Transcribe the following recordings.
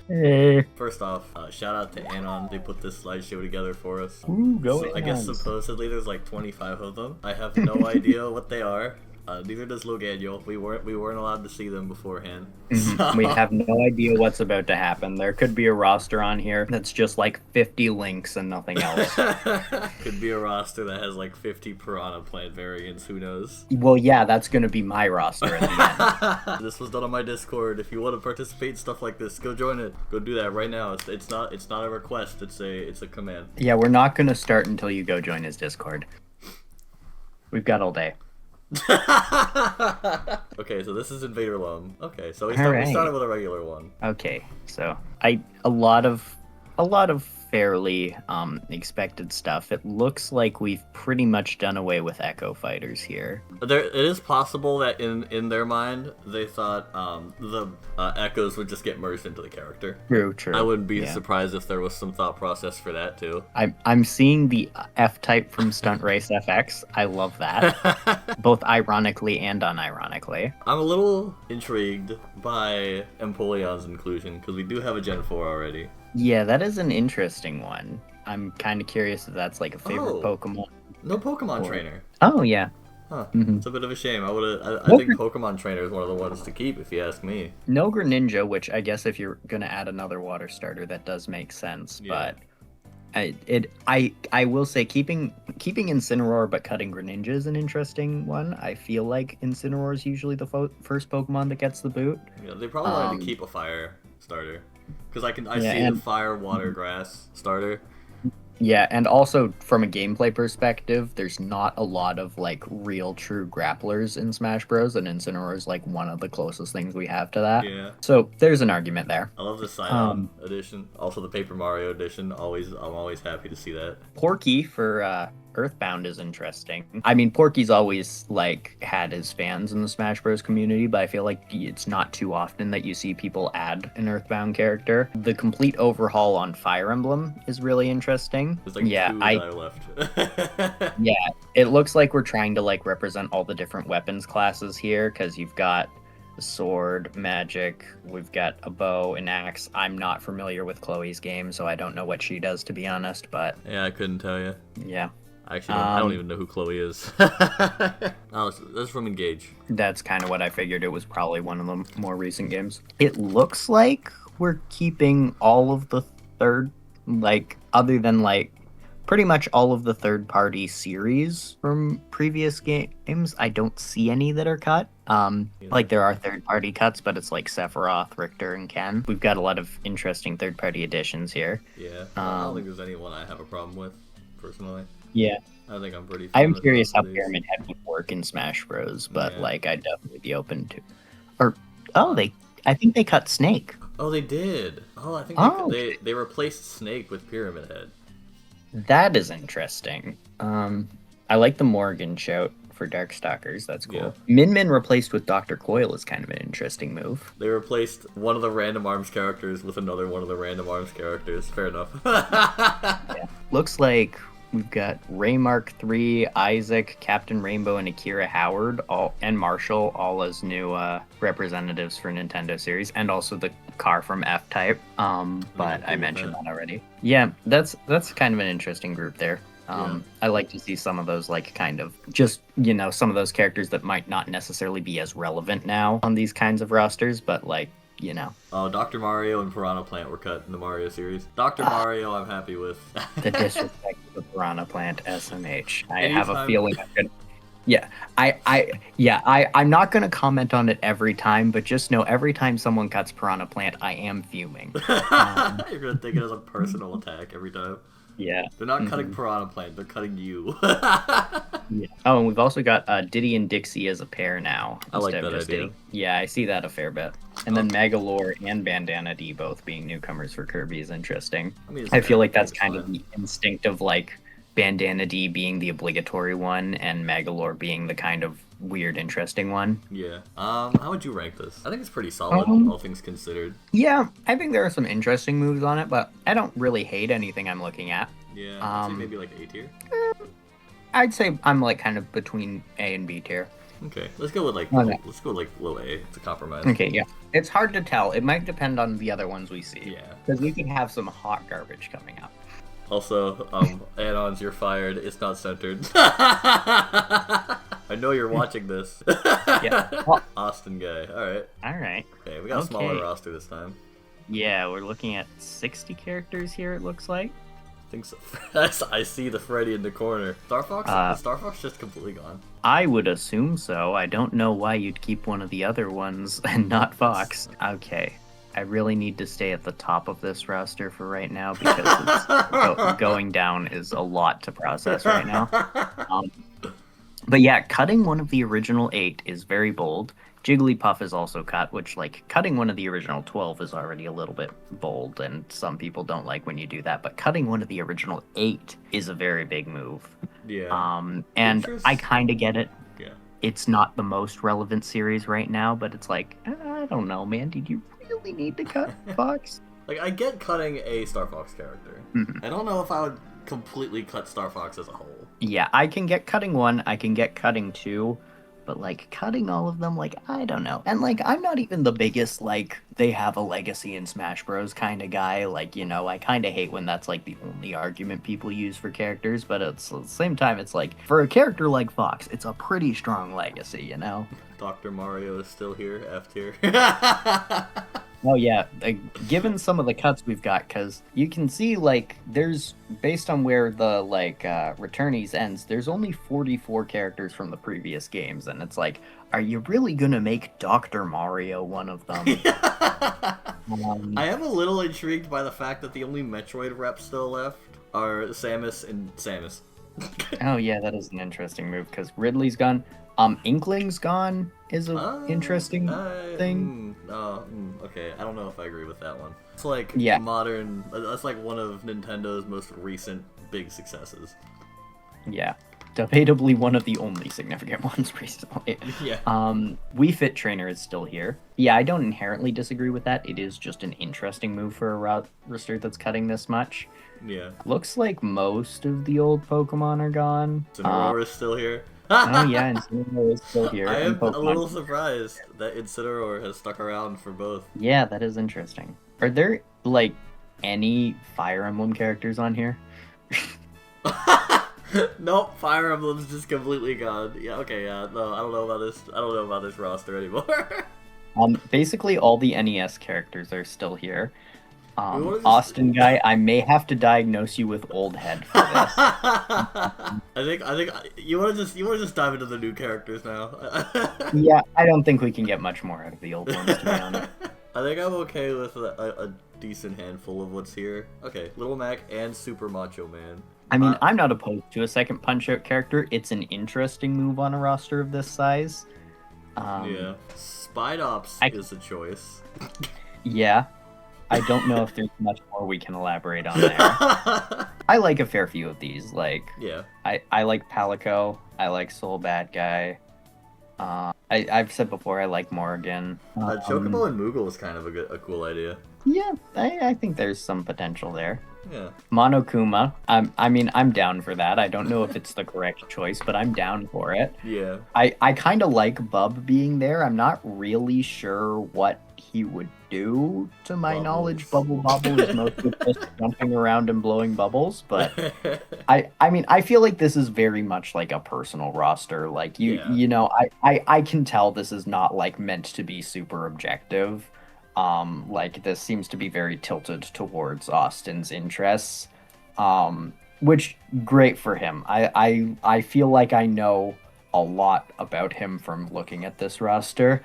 everyone. Hey. First off, shout out to Anon. They put this slideshow together for us. Ooh, go So I guess Anons. supposedly there's like 25 of them. I have no idea what they are. Neither does Loganiel. We weren't allowed to see them beforehand. So... We have no idea what's about to happen. There could be a roster on here that's just like 50 links and nothing else. Could be a roster that has like 50 Piranha Plant variants. Who knows? Well, yeah, that's gonna be my roster at the end. This was done on my Discord. If you want to participate in stuff like this, go join it. Go do that right now. It's not a request. It's a command. Yeah, we're not gonna start until you go join his Discord. We've got all day. Okay, so this is Invader Loam. Okay, so we Alright. started with a regular one. Okay, so a lot of fairly expected stuff. It looks like we've pretty much done away with Echo Fighters here. It is possible that in their mind they thought the echoes would just get merged into the character. True. I wouldn't be surprised if there was some thought process for that too. I'm seeing the F-type from Stunt Race FX. I love that, both ironically and unironically. I'm a little intrigued by Empoleon's inclusion because we do have a Gen 4 already. Yeah, that is an interesting one. I'm kind of curious if that's like a favorite Pokemon. No Pokemon trainer. Oh yeah. Huh. Mhm. It's a bit of a shame. I think Pokemon Trainer is one of the ones to keep, if you ask me. No Greninja, which I guess if you're gonna add another water starter, that does make sense. Yeah. But I will say keeping Incineroar but cutting Greninja is an interesting one. I feel like Incineroar is usually the first Pokemon that gets the boot. Yeah, they probably wanted to keep a fire starter. Because I see and the fire, water, grass starter. Yeah, and also from a gameplay perspective, there's not a lot of like real true grapplers in Smash Bros. And Incineroar is like one of the closest things we have to that. Yeah. So there's an argument there. I love the Sidon edition. Also the Paper Mario edition. I'm always happy to see that. Porky for Earthbound is interesting. I mean, Porky's always like had his fans in the Smash Bros. Community, but I feel like it's not too often that you see people add an Earthbound character. The complete overhaul on Fire Emblem is really interesting. There's like two that are left. Yeah, it looks like we're trying to like represent all the different weapons classes here because you've got the sword, magic, we've got a bow, an axe. I'm not familiar with Chloe's game, so I don't know what she does, to be honest, but... Yeah, I couldn't tell you. Yeah. Actually, I don't even know who Chloe is. Oh, that's from Engage. That's kind of what I figured. It was probably one of the more recent games. It looks like we're keeping all of the other than like pretty much all of the third-party series from previous games. I don't see any that are cut. Like there are third-party cuts, but it's like Sephiroth, Richter, and Ken. We've got a lot of interesting third-party additions here. Yeah, I don't think there's anyone I have a problem with, personally. Yeah. I think I'm pretty... I'm curious how Pyramid Head would work in Smash Bros, but like I'd definitely be open to... I think they cut Snake. Oh, they did. Oh, I think they replaced Snake with Pyramid Head. That is interesting. I like the Morgan shout for Darkstalkers. That's cool. Yeah. Min Min replaced with Dr. Coil is kind of an interesting move. They replaced one of the Random Arms characters with another one of the Random Arms characters. Fair enough. Yeah. Looks like we've got Ray Mark III, Isaac, Captain Rainbow, and Akira Howard, and Marshall, all as new representatives for Nintendo series, and also the car from F-Type. But I mentioned that already. Yeah, that's kind of an interesting group there. I like to see some of those, like, kind of just, some of those characters that might not necessarily be as relevant now on these kinds of rosters, but, like, Oh, Dr. Mario and Piranha Plant were cut in the Mario series. Dr. Mario, I'm happy with. The disrespect of the Piranha Plant, SMH. I have a feeling I'm gonna... Yeah, I'm not going to comment on it every time, but just know every time someone cuts Piranha Plant, I am fuming. You're going to take it as a personal attack every time. Yeah. They're not cutting Piranha Plant, they're cutting you. Yeah. Oh, and we've also got Diddy and Dixie as a pair now. I like that idea. Diddy. Yeah, I see that a fair bit. And then Megalore and Bandana D both being newcomers for Kirby is interesting. I feel like that's kind of the instinct of, like, Bandana D being the obligatory one and Megalore being the kind of weird, interesting one. Yeah. How would you rank this? I think it's pretty solid, all things considered. Yeah, I think there are some interesting moves on it, but I don't really hate anything I'm looking at. Yeah, I'd say maybe like A tier. I'd say I'm like kind of between A and B tier. Okay, let's go with like Okay. let's go with like low A. It's a compromise. Okay, yeah. It's hard to tell. It might depend on the other ones we see. Yeah. Because we could have some hot garbage coming up. Also, add-ons, you're fired. It's not centered. I know you're watching this. Yeah. Well, Austin guy. All right. all right. Okay, we got a smaller roster this time. Yeah, we're looking at 60 characters here, it looks like. I think so. I see the Freddy in the corner. Star Fox? Is Star Fox just completely gone? I would assume so. I don't know why you'd keep one of the other ones and not Fox. Okay. I really need to stay at the top of this roster for right now because going down is a lot to process right now. But yeah, cutting one of the original 8 is very bold. Jigglypuff is also cut, which, like, cutting one of the original 12 is already a little bit bold, and some people don't like when you do that. But cutting one of the original 8 is a very big move. Yeah. And I kind of get it. Yeah. It's not the most relevant series right now, but it's like, I don't know, man. Did you really need to cut Fox? Like, I get cutting a Star Fox character. Mm-hmm. I don't know if I would completely cut Star Fox as a whole. Yeah, I can get cutting 1, I can get cutting 2, but, like, cutting all of them, like, I don't know. And, like, I'm not even the biggest, like, they have a legacy in Smash Bros. Kind of guy. Like, you know, I kind of hate when that's, like, the only argument people use for characters, but at the same time, it's like, for a character like Fox, it's a pretty strong legacy, you know? Dr. Mario is still here, F tier. Oh yeah, given some of the cuts we've got, because you can see, like, there's, based on where the, like, returnees ends, there's only 44 characters from the previous games, and it's like, are you really gonna make Dr. Mario one of them? I am a little intrigued by the fact that the only Metroid reps still left are Samus and Samus. Oh yeah, that is an interesting move, because Ridley's gone. Inkling's gone is an interesting thing. Okay, I don't know if I agree with that one. It's like modern. That's like one of Nintendo's most recent big successes. Yeah, debatably one of the only significant ones recently. Yeah. Wii Fit Trainer is still here. Yeah, I don't inherently disagree with that. It is just an interesting move for a roster that's cutting this much. Yeah. Looks like most of the old Pokemon are gone. Incineroar is still here. Oh yeah, Incineroar is still here. I am a little surprised that Incineroar has stuck around for both. Yeah, that is interesting. Are there, like, any Fire Emblem characters on here? Nope, Fire Emblem's just completely gone. Yeah, okay, yeah, no, I don't know about this. I don't know about this roster anymore. Basically all the NES characters are still here. Austin guy, I may have to diagnose you with old head for this. I think you want to just dive into the new characters now. Yeah, I don't think we can get much more out of the old ones, to be honest. I think I'm okay with a decent handful of what's here. Okay, Little Mac and Super Macho Man. I mean, I'm not opposed to a second Punch-Out character. It's an interesting move on a roster of this size. Yeah, Spidops is a choice. Yeah. I don't know if there's much more we can elaborate on there. I like a fair few of these. Like, yeah, I like Palico. I like Soul Bad Guy. I've said before I like Morgan. Chocobo and Moogle is kind of a cool idea. Yeah, I think there's some potential there. Yeah. Monokuma. I mean, I'm down for that. I don't know if it's the correct choice, but I'm down for it. Yeah. I kind of like Bub being there. I'm not really sure what he would do, to my knowledge. Bubble Bobble is mostly just jumping around and blowing bubbles, but I mean, I feel like this is very much like a personal roster. Like, you know, I can tell this is not, like, meant to be super objective. Like, this seems to be very tilted towards Austin's interests, which, great for him. I feel like I know a lot about him from looking at this roster.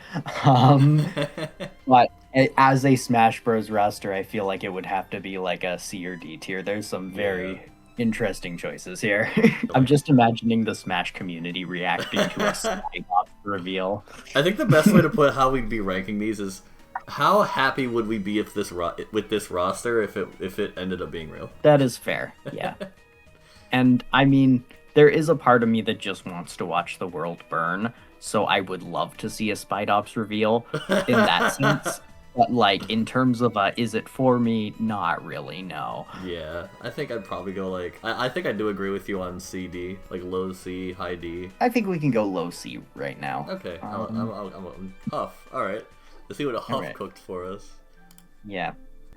But as a Smash Bros. Roster, I feel like it would have to be like a C or D tier. There's some very interesting choices here. I'm just imagining the Smash community reacting to a Cyclops reveal. I think the best way to put how we'd be ranking these is, how happy would we be if with this roster if it ended up being real? That is fair, yeah. And I mean, there is a part of me that just wants to watch the world burn, so I would love to see a Spidops reveal in that sense. But like in terms of is it for me? Not really. No. Yeah, I think I'd probably go like I think I do agree with you on CD, like low C, high D. I think we can go low C right now. Okay, I'm Huff. All right, let's see what a Huff cooked for us. Yeah.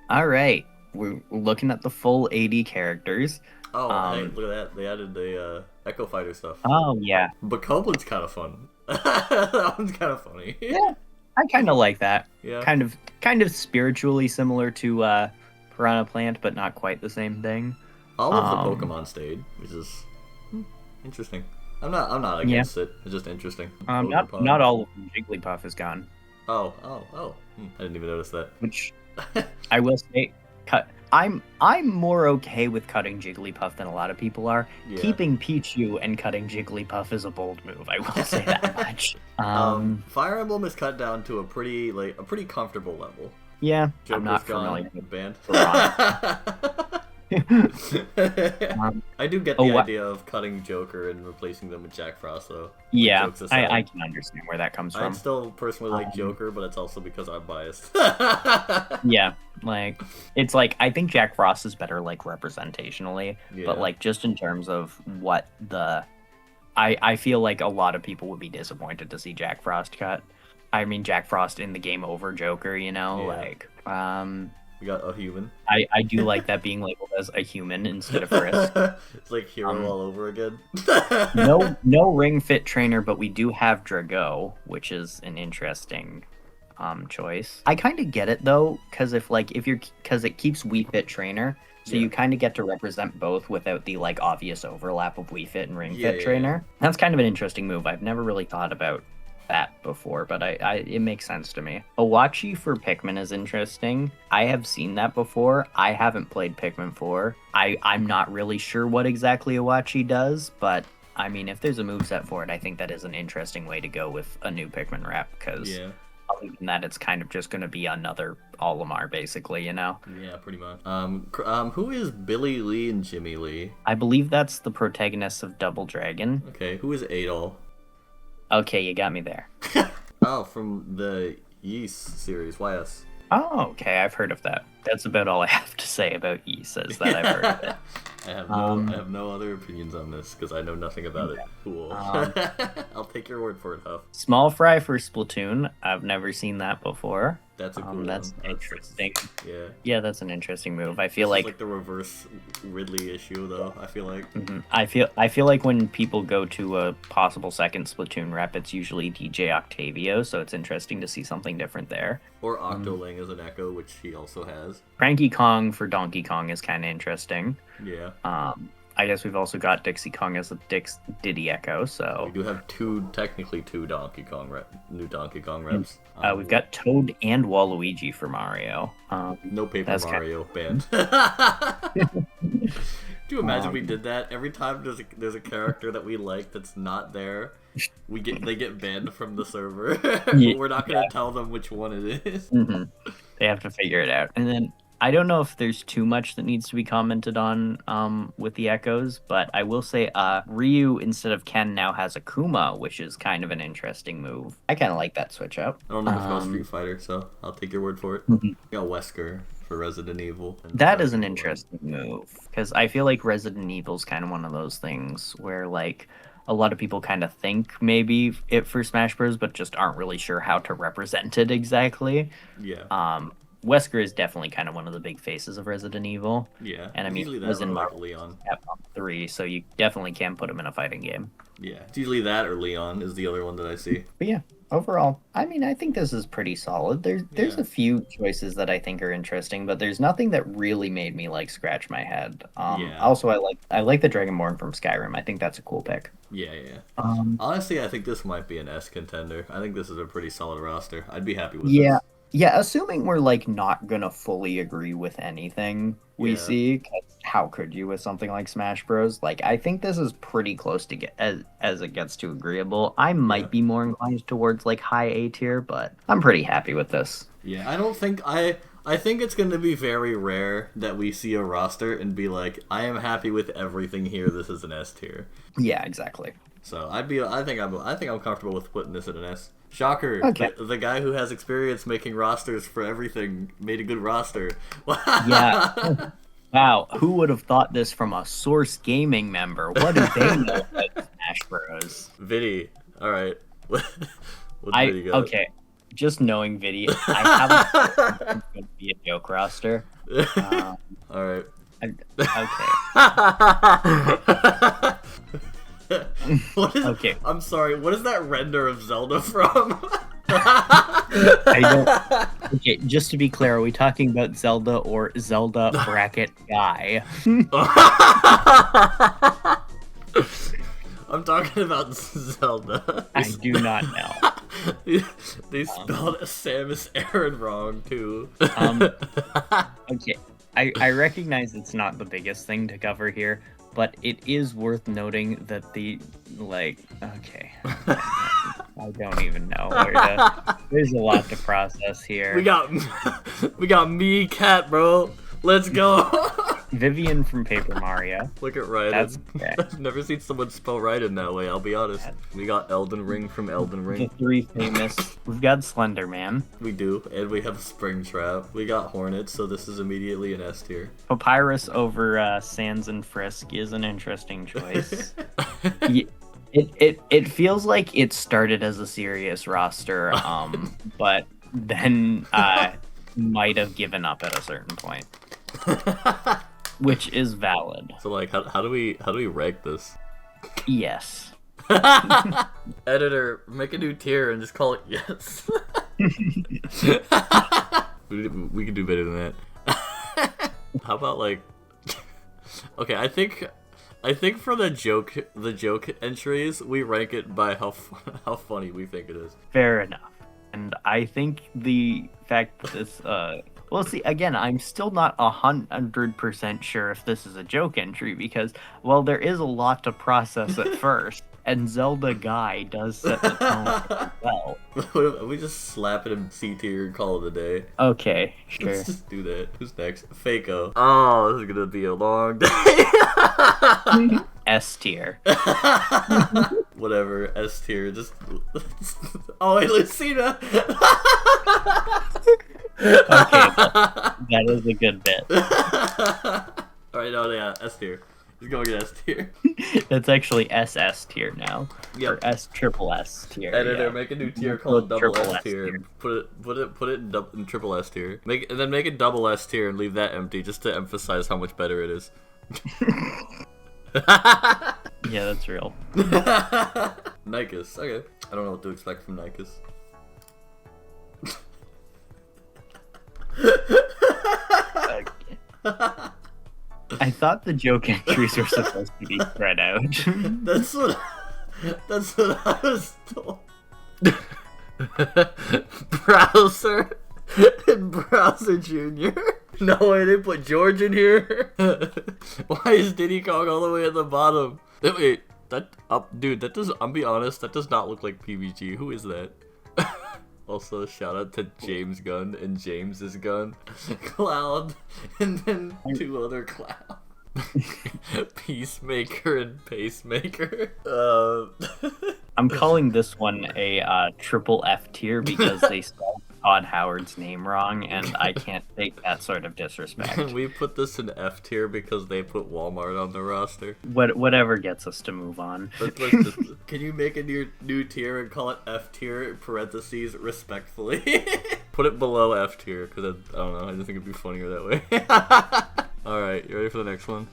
All right. We're looking at the full 80 characters. Oh, hey, look at that! They added the Echo Fighter stuff. Oh yeah. But Coblin's kind of fun. That one's kind of funny. Yeah, I kind of like that. Yeah. Kind of spiritually similar to Piranha Plant, but not quite the same thing. All of the Pokemon stayed, which is interesting. I'm not against it. It's just interesting. Not all of Jigglypuff is gone. Oh. I didn't even notice that. Which I will say, I'm more okay with cutting Jigglypuff than a lot of people are. Yeah. Keeping Pichu and cutting Jigglypuff is a bold move. I will say that much. Fire Emblem is cut down to a pretty comfortable level. Yeah, Joker's I'm not gone, familiar with band. I do get the idea of cutting Joker and replacing them with Jack Frost, though. Yeah, I can understand where that comes from. I still personally like Joker, but it's also because I'm biased. Yeah, like it's like I think Jack Frost is better like representationally, but like just in terms of what I feel like a lot of people would be disappointed to see Jack Frost cut. I mean Jack Frost in the Game Over Joker, you know, like we got a human. I do like that being labeled as a human instead of Risk. It's like Hero all over again. no Ring Fit trainer, but we do have Drago, which is an interesting choice. I kind of get it though, because it keeps Wii Fit trainer, so you kind of get to represent both without the like obvious overlap of Wii Fit and Ring Fit trainer. That's kind of an interesting move. I've never really thought about that before, but it makes sense to me. Awachi for Pikmin is interesting. I have seen that before. I haven't played Pikmin 4. I'm not really sure what exactly Awachi does, but I mean, if there's a moveset for it, I think that is an interesting way to go with a new Pikmin rep, because other than that, it's kind of just going to be another Olimar, basically, you know? Yeah, pretty much. Who is Billy Lee and Jimmy Lee? I believe that's the protagonist of Double Dragon. Okay, who is Adol? Okay, you got me there. Oh, from the Ys series, YS. Oh, okay, I've heard of that. That's about all I have to say about Ys, is that I've heard of it. I have no other opinions on this, because I know nothing about it. Cool. I'll take your word for it, Huff. Small Fry for Splatoon. I've never seen that before. That's a cool That's one. interesting. Yeah, that's an interesting move. I feel like the reverse Ridley issue, though. I feel like. I feel like when people go to a possible second Splatoon rep, it's usually DJ Octavio, so it's interesting to see something different there. Or Octoling as an Echo, which he also has. Cranky Kong for Donkey Kong is kind of interesting. Yeah. I guess we've also got Dixie Kong as a Diddy Echo, so... We do have technically two new Donkey Kong reps. We've got Toad and Waluigi for Mario. No Paper Mario banned. Do you imagine we did that? Every time there's a character that we like that's not there, they get banned from the server. But we're not going to tell them which one it is. They have to figure it out. And then I don't know if there's too much that needs to be commented on with the Echoes, but I will say Ryu instead of Ken now has Akuma, which is kind of an interesting move. I kind of like that switch up. I don't know if it's Street Fighter, so I'll take your word for it. We got Wesker for Resident Evil. That is an interesting move, because I feel like Resident Evil's kind of one of those things where like a lot of people kind of think maybe it for Smash Bros, but just aren't really sure how to represent it exactly. Yeah. Wesker is definitely kind of one of the big faces of Resident Evil. Yeah. And I mean, he was in Marvel Leon. Capcom 3, so you definitely can put him in a fighting game. Yeah. It's usually that or Leon is the other one that I see. But yeah, overall, I mean, I think this is pretty solid. There's a few choices that I think are interesting, but there's nothing that really made me like scratch my head. Also, I like the Dragonborn from Skyrim. I think that's a cool pick. Yeah. Honestly, I think this might be an S contender. I think this is a pretty solid roster. I'd be happy with this. Yeah, assuming we're like not gonna fully agree with anything we see, 'cause how could you with something like Smash Bros? Like, I think this is pretty close to get as it gets to agreeable. I might be more inclined towards like high A tier, but I'm pretty happy with this. Yeah, I think it's going to be very rare that we see a roster and be like, I am happy with everything here. This is an S tier. Yeah, exactly. So I think I'm comfortable with putting this at an S. Shocker. Okay. The guy who has experience making rosters for everything made a good roster. Yeah. Wow, who would have thought this from a Source Gaming member? What do they know about Smash Bros? Viddy. Alright. What's Viddy got? Okay, just knowing Viddy, I haven't going to be a joke roster. Alright. Okay. Okay. I'm sorry, what is that render of Zelda from? Okay, just to be clear, are we talking about Zelda or Zelda bracket guy? I'm talking about Zelda. I do not know. They spelled Samus Aran wrong, too. Okay, I recognize it's not the biggest thing to cover here, but it is worth noting that okay. I don't even know where to... There's a lot to process here. We got me, cat, bro. Let's go. Vivian from Paper Mario. Look at Raiden. That's okay. I've never seen someone spell Raiden that way, I'll be honest. We got Elden Ring from Elden Ring. The three famous. We've got Slender Man. We do, and we have Springtrap. We got Hornet, so this is immediately an S tier. Papyrus over Sans and Frisk is an interesting choice. It feels like it started as a serious roster, but then might have given up at a certain point. Which is valid. So like, how do we rank this? Yes. Editor, make a new tier and just call it yes. we can do better than that. How about like? Okay, I think for the joke entries, we rank it by how funny we think it is. Fair enough. And I think the fact that this well, see, again, I'm still not 100% sure if this is a joke entry because, well, there is a lot to process at first, and Zelda Guy does set the tone well. We just slap it in C tier and call it a day. Okay, sure. Let's just do that. Who's next? Faco. Oh, this is gonna be a long day. S tier. Whatever, S tier. Just. Oh, hey, Lucina. Okay, that is a good bit. Alright, no, yeah, S tier. He's going to S tier. That's actually SS tier now. Yep. Or triple S tier. Editor, yeah. make a new tier called double Triple S tier. Put it in triple S tier. Make it double S tier and leave that empty just to emphasize how much better it is. Yeah, that's real. Nykus. Okay. I don't know what to expect from Nykus. I thought the joke entries were supposed to be spread out. That's what I was told. Browser and Browser Jr. No, I didn't put George in here. Why is Diddy Kong all the way at the bottom? Wait, dude, that does. I'll be honest, that does not look like PBG. Who is that? Also, shout out to James Gunn and James's Gun, Cloud, and then two other Cloud. Peacemaker and Pacemaker. I'm calling this one a triple F tier because they spelled Todd Howard's name wrong, and I can't take that sort of disrespect. Can we put this in F tier because they put Walmart on the roster? Whatever gets us to move on. Can you make a new tier and call it F tier, parentheses, respectfully? Put it below F tier, because I don't know, I just think it'd be funnier that way. Alright, you ready for the next one?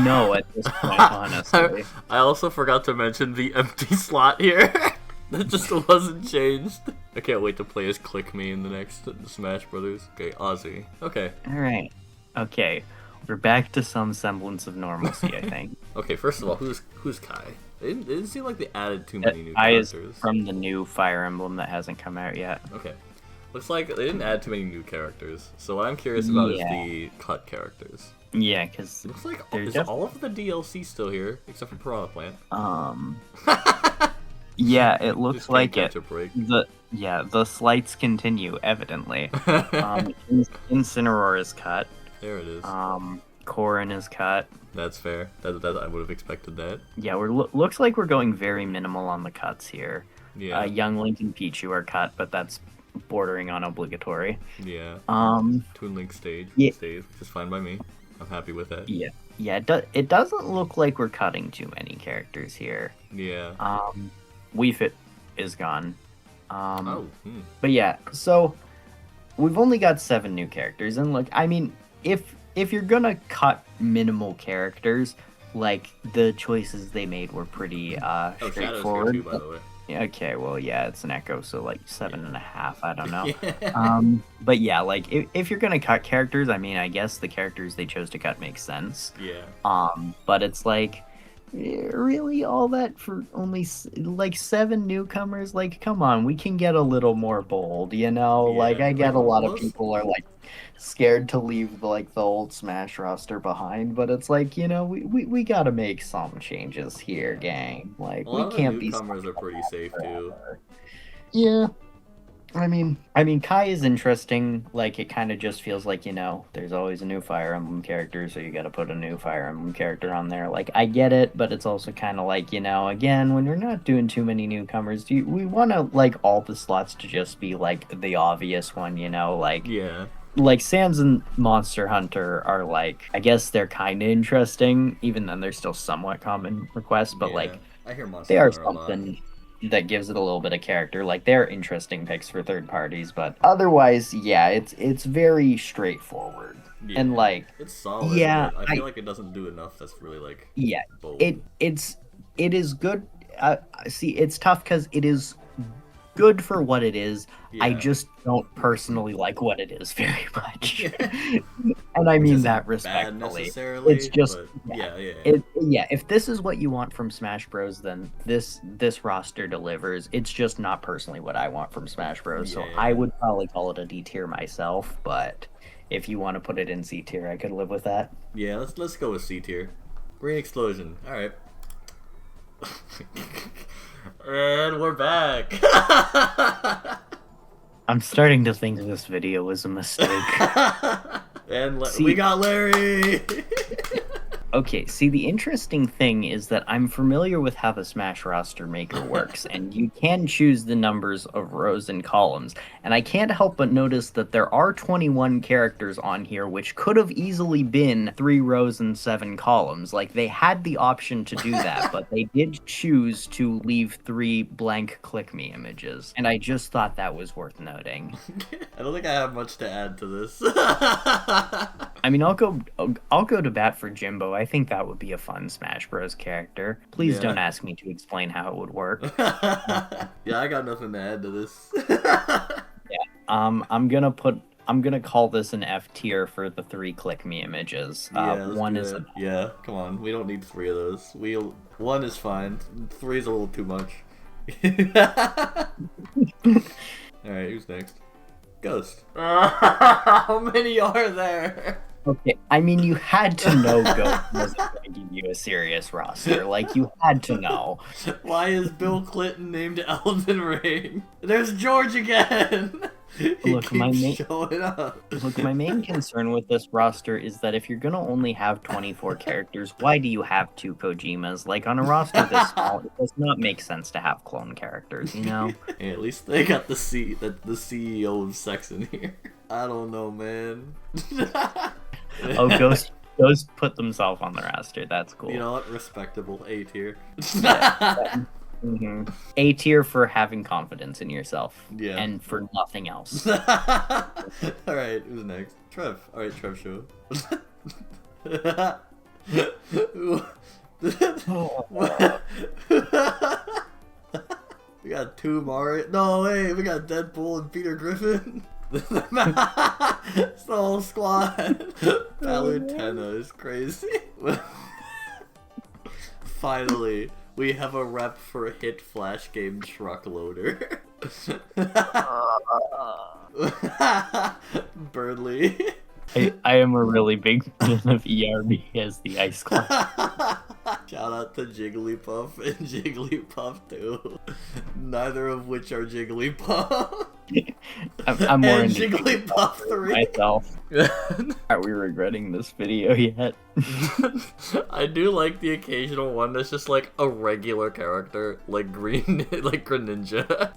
No, at this point, honestly. I also forgot to mention the empty slot here. That just wasn't changed. I can't wait to play as Click Me in the next Smash Brothers. Okay, Ozzy. Okay. Alright. Okay. We're back to some semblance of normalcy, I think. Okay, first of all, who's Kai? It didn't seem like they added too many new Kai is characters. from the new Fire Emblem that hasn't come out yet. Okay. Looks like they didn't add too many new characters. So what I'm curious about is the cut characters. Yeah, because Looks like all of the DLC still here, except for Piranha Plant. Yeah, it looks like it. Break. The slights continue, evidently. Incineroar is cut. There it is. Corrin is cut. That's fair. That I would have expected that. Yeah, looks like we're going very minimal on the cuts here. Yeah. Young Link and Pichu are cut, but that's bordering on obligatory. Yeah. Toon Link stays, which is fine by me. I'm happy with that. Yeah. Yeah, it doesn't look like we're cutting too many characters here. Yeah. Wii Fit is gone. But yeah, so we've only got 7 new characters, and look, I mean, if you're gonna cut minimal characters, like the choices they made were pretty straightforward. Too, by the way. Okay, well, yeah, it's an Echo, so like 7.5. I don't know. Yeah. But yeah, like if you're gonna cut characters, I mean, I guess the characters they chose to cut makes sense. Yeah. But it's like, really all that for only like 7 newcomers? Like, come on, we can get a little more bold, you know? Yeah, like, I get a lot of almost... people are like scared to leave like the old Smash roster behind, but it's like, you know, we gotta make some changes here, gang. Like, we can't be. Newcomers are pretty safe too. Yeah. I mean, Kai is interesting. Like, it kind of just feels like, you know, there's always a new Fire Emblem character, so you got to put a new Fire Emblem character on there. Like, I get it, but it's also kind of like, you know, again, when we're not doing too many newcomers, we want to, like, all the slots to just be, like, the obvious one, you know? Like, yeah. Like, Sans and Monster Hunter are, like, I guess they're kind of interesting, even then they're still somewhat common requests, but, like, I hear Monster they are Hunter something that gives it a little bit of character. Like, they're interesting picks for third parties, but otherwise, yeah, it's very straightforward. Yeah. And like, it's solid. Yeah, but I feel like it doesn't do enough. That's really like bold. It is good. See, it's tough because it is good for what it is. Yeah. I just don't personally like what it is very much. And I mean that respectfully. It's just if this is what you want from Smash Bros, then this roster delivers. It's just not personally what I want from Smash Bros. So I would probably call it a D tier myself, but if you want to put it in C tier, I could live with that. Yeah, let's go with C tier. Green Explosion. All right. And we're back. I'm starting to think this video was a mistake. And we got Larry. Okay, see, the interesting thing is that I'm familiar with how the Smash roster maker works, and you can choose the numbers of rows and columns, and I can't help but notice that there are 21 characters on here, which could have easily been 3 rows and 7 columns. Like, they had the option to do that, but they did choose to leave 3 blank click me images, and I just thought that was worth noting. I don't think I have much to add to this. I mean, I'll go to bat for Jimbo. I think that would be a fun Smash Bros. Character. Please don't ask me to explain how it would work. Yeah, I got nothing to add to this. I'm gonna call this an F tier for the 3 click me images. One is yeah. Come on, we don't need 3 of those. 1 is fine. 3 is a little too much. All right, who's next? Ghost. How many are there? Okay, I mean, you had to know Ghost wasn't going to give you a serious roster. Like, you had to know. Why is Bill Clinton named Elden Ring? There's George again! Look, my main main concern with this roster is that if you're going to only have 24 characters, why do you have 2 Kojimas? Like, on a roster this small, it does not make sense to have clone characters, you know? Hey, at least they got the CEO of Sex in here. I don't know, man. Oh, Ghost put themselves on the roster. That's cool. You know what? Respectable. A tier. A tier for having confidence in yourself. Yeah. And for nothing else. Alright, who's next? Trev. Alright, Trev show. We got 2 Mario. No, wait, we got Deadpool and Peter Griffin. It's the whole squad. Palutena is crazy. Finally, we have a rep for Hit Flash Game Truck Loader. Burnley. I am a really big fan of ERB as the Ice Class. Shout out to Jigglypuff and Jigglypuff 2. Neither of which are Jigglypuff. I'm more and into Jigglypuff 3. myself. Are we regretting this video yet? I do like the occasional one that's just like a regular character, like Green, like Greninja.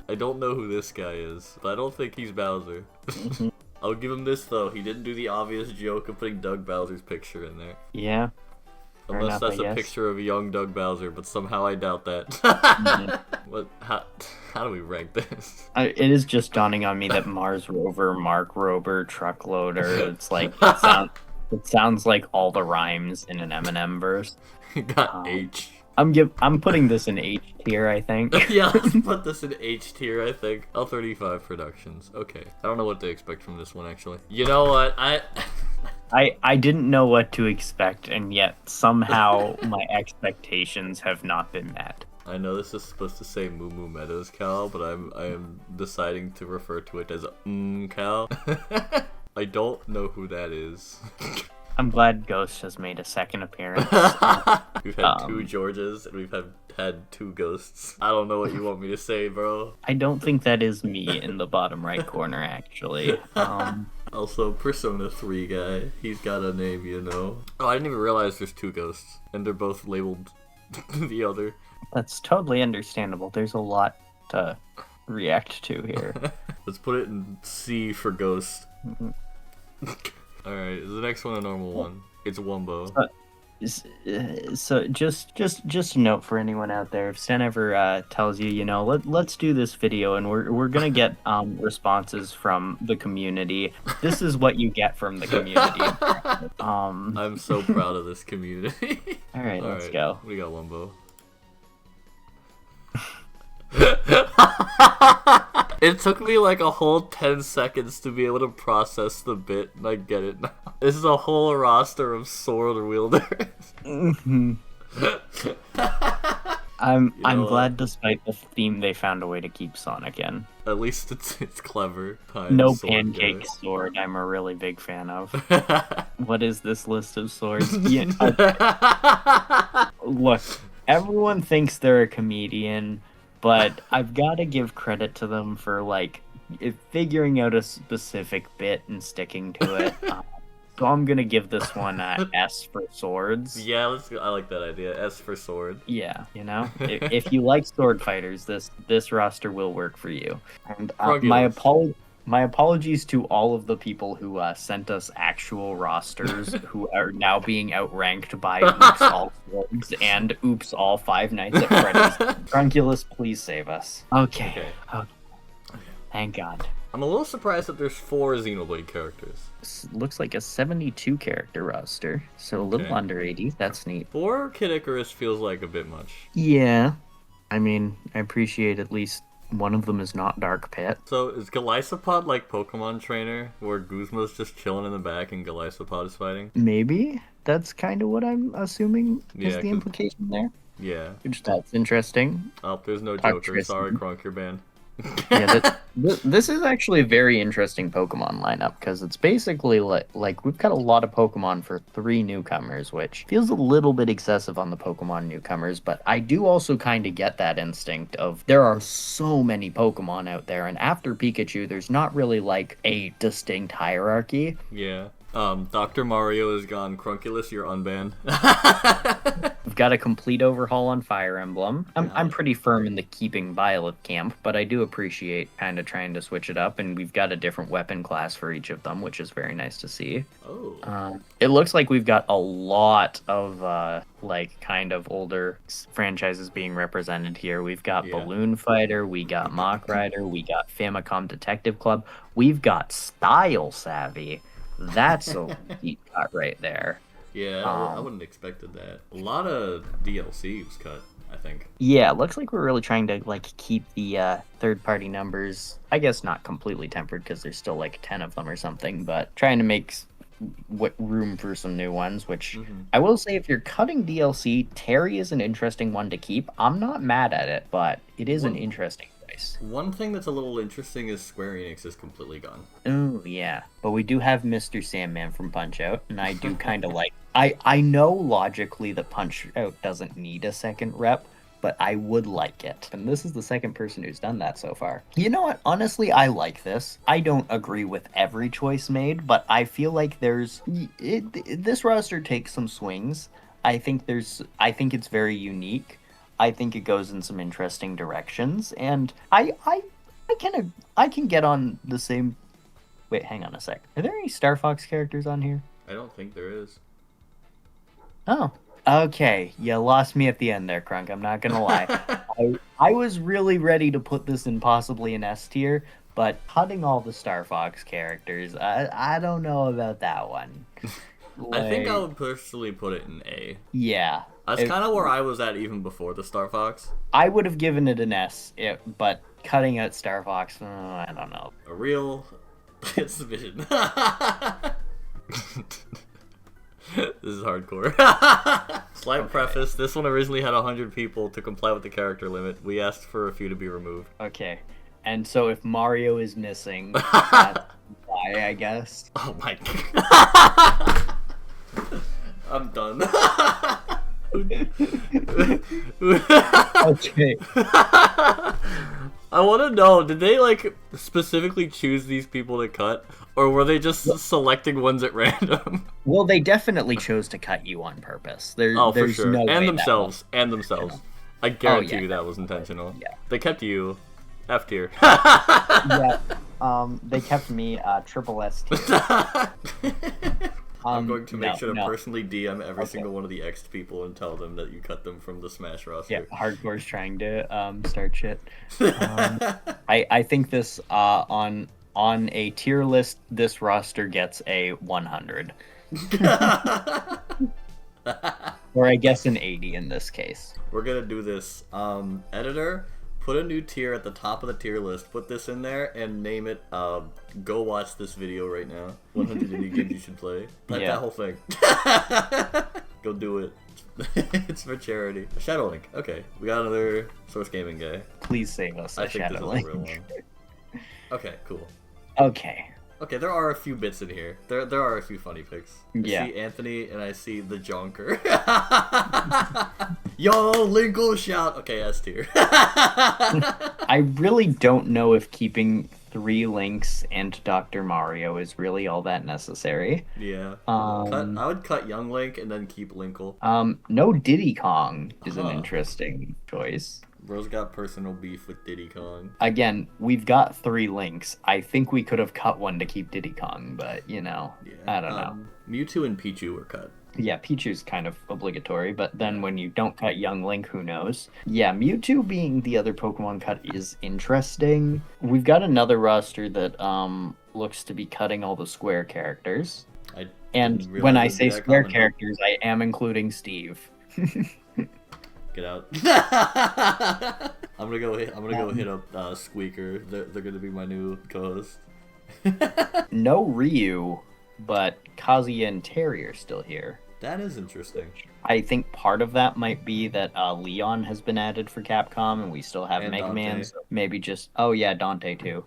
I don't know who this guy is, but I don't think he's Bowser. I'll give him this though, he didn't do the obvious joke of putting Doug Bowser's picture in there. Yeah. Unless that's a picture of a young Doug Bowser, but somehow I doubt that. What? How do we rank this? It is just dawning on me that Mars Rover, Mark Rober, Truckloader, it's like, it sounds like all the rhymes in an Eminem verse. Got H. I'm putting this in H tier, I think. Yeah, let's put this in H tier, I think. L35 Productions. Okay. I don't know what to expect from this one, actually. You know what? I didn't know what to expect, and yet somehow my expectations have not been met. I know this is supposed to say Moo Moo Meadows Cal, but I am deciding to refer to it as Cal. I don't know who that is. I'm glad Ghost has made a second appearance. We've had two Georges, and we've had two Ghosts. I don't know what you want me to say, bro. I don't think that is me in the bottom right corner, actually. Also, Persona 3 guy. He's got a name, you know. Oh, I didn't even realize there's two Ghosts, and they're both labeled the other. That's totally understandable. There's a lot to react to here. Let's put it in C for Ghost. Alright, is the next one a normal one? It's Wumbo. So just a note for anyone out there, if Sten ever tells you, you know, let's do this video and we're gonna get responses from the community, this is what you get from the community. I'm so proud of this community. Alright, let's go. We got Wumbo. It took me like a whole 10 seconds to be able to process the bit, and I get it now. This is a whole roster of sword wielders. I'm glad, despite the theme, they found a way to keep Sonic in. At least it's clever. No pancake sword, I'm a really big fan of. What is this list of swords? Yeah, look, everyone thinks they're a comedian, but I've got to give credit to them for, like, figuring out a specific bit and sticking to it. So I'm going to give this one S for swords. Yeah, I like that idea. S for sword. Yeah, you know? If you like sword fighters, this roster will work for you. And my apologies to all of the people who sent us actual rosters who are now being outranked by Oops All Swords and Oops All Five Nights at Freddy's. Trunculus, please save us. Okay. Thank God. I'm a little surprised that there's 4 Xenoblade characters. This looks like a 72 character roster, so a little under 80. That's neat. 4 Kid Icarus feels like a bit much. Yeah. I mean, I appreciate at least one of them is not Dark Pit. So is Golisopod like Pokemon Trainer, where Guzma's just chilling in the back and Golisopod is fighting? Maybe. That's kind of what I'm assuming is the implication there. Yeah. Which, that's interesting. Oh, there's no Joker. Sorry, Crunk, you're banned. Yeah, this is actually a very interesting Pokemon lineup, because it's basically like we've got a lot of Pokemon for 3 newcomers, which feels a little bit excessive on the Pokemon newcomers, but I do also kind of get that instinct of there are so many Pokemon out there, and after Pikachu, there's not really like a distinct hierarchy. Yeah. Dr. Mario is gone. Crunkulus, you're unbanned. We've got a complete overhaul on Fire Emblem. I'm pretty firm in the keeping Violet camp, but I do appreciate kind of trying to switch it up, and we've got a different weapon class for each of them, which is very nice to see. Oh. It looks like we've got a lot of like kind of older franchises being represented here. We've got Balloon Fighter, we got Mach Rider, we got Famicom Detective Club, we've got Style Savvy. That's a deep cut right there. Yeah, I wouldn't have expected that. A lot of DLC was cut, I think. Yeah, it looks like we're really trying to like keep the third-party numbers, I guess not completely tempered because there's still like 10 of them or something, but trying to make room for some new ones, which I will say, if you're cutting DLC, Terry is an interesting one to keep. I'm not mad at it, but it is an interesting choice. One thing that's a little interesting is Square Enix is completely gone. Oh, yeah. But we do have Mr. Sandman from Punch-Out, and I do kind of like I know logically that Punch Out doesn't need a second rep, but I would like it. And this is the second person who's done that so far. You know what? Honestly, I like this. I don't agree with every choice made, but I feel like this roster takes some swings. I think it's very unique. I think it goes in some interesting directions, and I can get on the same. Wait, hang on a sec. Are there any Star Fox characters on here? I don't think there is. Oh, okay. You lost me at the end there, Crunk. I'm not gonna lie. I was really ready to put this in possibly an S tier, but cutting all the Star Fox characters, I don't know about that one. I think I would personally put it in A. Yeah. That's kind of where I was at even before the Star Fox. I would have given it an S, but cutting out Star Fox, I don't know. A real submission. This is hardcore. Slight preface, this one originally had 100 people to comply with the character limit. We asked for a few to be removed. Okay. And so if Mario is missing, that's why, I guess. Oh my god. I'm done. Okay. I want to know, did they like specifically choose these people to cut, or were they just selecting ones at random? Well, they definitely chose to cut you on purpose. There's for sure. No and way themselves. I guarantee you yeah. that was intentional. Yeah. They kept you F tier. Yeah. They kept me triple S tier. I'm going to make sure to personally DM every single one of the X people and tell them that you cut them from the Smash roster. Yeah, Hardcore's trying to start shit. I think this on a tier list, this roster gets a 100. Or I guess an 80 in this case. We're gonna do this. Editor, put a new tier at the top of the tier list. Put this in there and name it. Go watch this video right now. 100 indie games you should play. Like that whole thing. Go do it. It's for charity. A Shadow Link. Okay, we got another Source Gaming guy. Please save us. I think this is a real one. Okay, cool. Okay. Okay, there are a few bits in here. There are a few funny picks. I see Anthony and I see the Jonker. Yo, Linkle shout. Okay, S tier. I really don't know if keeping 3 Links and Dr. Mario is really all that necessary. Yeah. I would cut Young Link and then keep Linkle. No Diddy Kong is an interesting choice. Bro's got personal beef with Diddy Kong. Again, we've got 3 Links. I think we could have cut one to keep Diddy Kong, but, you know, I don't know. Mewtwo and Pichu were cut. Yeah, Pichu's kind of obligatory, but then when you don't cut Young Link, who knows? Yeah, Mewtwo being the other Pokemon cut is interesting. We've got another roster that looks to be cutting all the square characters. And when I say square characters, I am including Steve. Get out. I'm gonna go hit up Squeaker. They're gonna be my new co-host. No Ryu, but Kazuya and Terry are still here. That is interesting. I think part of that might be that Leon has been added for Capcom, and we still have Mega Man. So maybe just Dante too.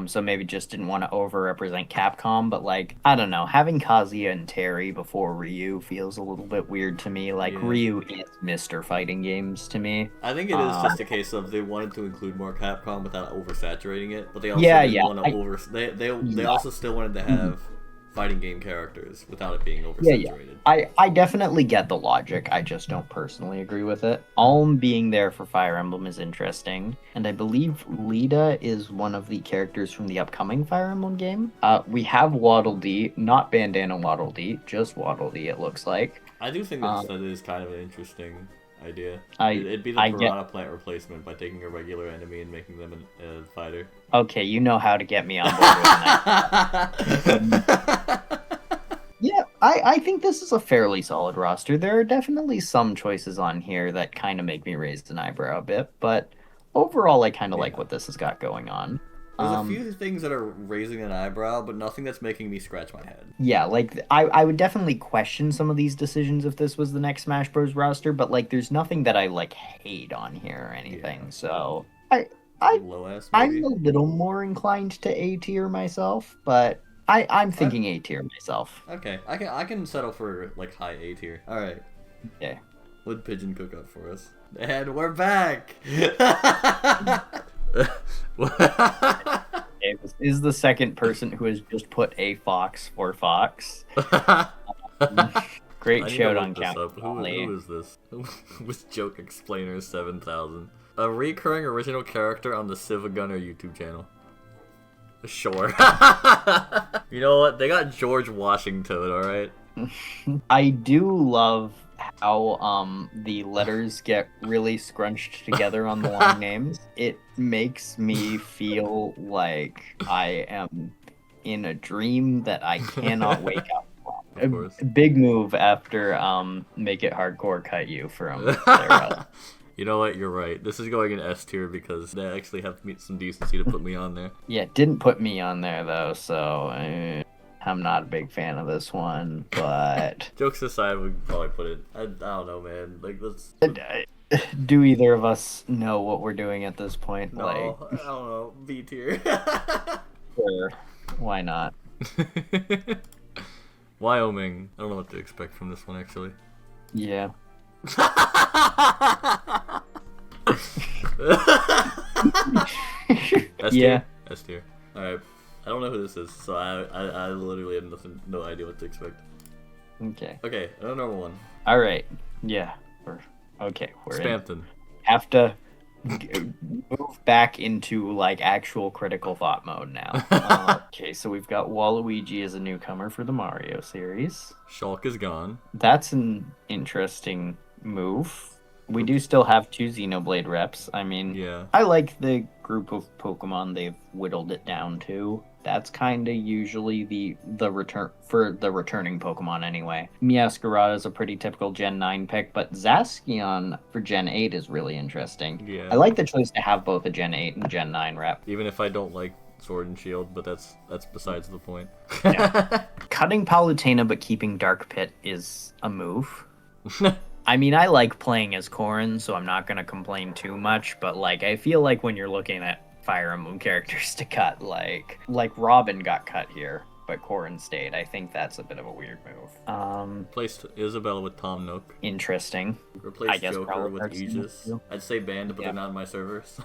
So maybe just didn't want to over-represent Capcom, but like, I don't know, having Kazuya and Terry before Ryu feels a little bit weird to me. Like, Ryu is Mr. Fighting Games to me. I think it is just a case of they wanted to include more Capcom without oversaturating it, but they also didn't want to they also still wanted to have fighting game characters without it being oversaturated. I definitely get the logic. I just don't personally agree with it. Alm being there for Fire Emblem is interesting, and I believe Lita is one of the characters from the upcoming Fire Emblem game. We have Waddle Dee, not Bandana Waddle Dee, just Waddle Dee it looks like. I do think that is kind of an interesting idea. It'd be the Piranha Plant replacement by taking a regular enemy and making them a fighter. Okay, you know how to get me on board with that. Yeah, I think this is a fairly solid roster. There are definitely some choices on here that kind of make me raise an eyebrow a bit, but overall I kind of like what this has got going on. There's a few things that are raising an eyebrow, but nothing that's making me scratch my head. Yeah, like, I would definitely question some of these decisions if this was the next Smash Bros. Roster, but, like, there's nothing that I, like, hate on here or anything, so... I'm a little more inclined to A tier myself, but I'm thinking A tier myself. Okay, I can settle for like high A tier. All right. Okay. What'd Pigeon cook up for us? And we're back. Okay, this is the second person who has just put a fox for fox. Great shout on Count. Who is this? With Joke Explainer 7000. A recurring original character on the Civ Gunner YouTube channel. Sure. You know what? They got George Washington, alright? I do love how the letters get really scrunched together on the long names. It makes me feel like I am in a dream that I cannot wake up from. Of course. A big move after Make It Hardcore cut you from there. You know what? You're right. This is going in S tier because they actually have some decency to put me on there. Yeah, didn't put me on there though, so I'm not a big fan of this one. But jokes aside, we could probably put it. I don't know, man. Like, let's. Do either of us know what we're doing at this point? No, like, I don't know. B tier. Sure. Why not? Wyoming. I don't know what to expect from this one, actually. Yeah. S tier? Yeah. S tier. Alright. I don't know who this is, so I literally have no idea what to expect. Okay. Okay, another one. Alright. Yeah. We're Spampton. Have to move back into like actual critical thought mode now. Okay, so we've got Waluigi as a newcomer for the Mario series. Shulk is gone. That's an interesting move. We do still have 2 Xenoblade reps. I mean, yeah. I like the group of Pokemon they've whittled it down to. That's kind of usually the return for the returning Pokemon anyway. Meowscarada is a pretty typical Gen 9 pick, but Zacian for Gen 8 is really interesting. Yeah. I like the choice to have both a Gen 8 and Gen 9 rep. Even if I don't like Sword and Shield, but that's besides the point. Yeah. Cutting Palutena but keeping Dark Pit is a move. I mean, I like playing as Corrin, so I'm not going to complain too much, but like I feel like when you're looking at Fire Emblem characters to cut, like Robin got cut here, but Corrin stayed. I think that's a bit of a weird move. Replaced Isabelle with Tom Nook. Interesting. Replaced Joker with Aegis. I'd say banned, but they're not in my servers.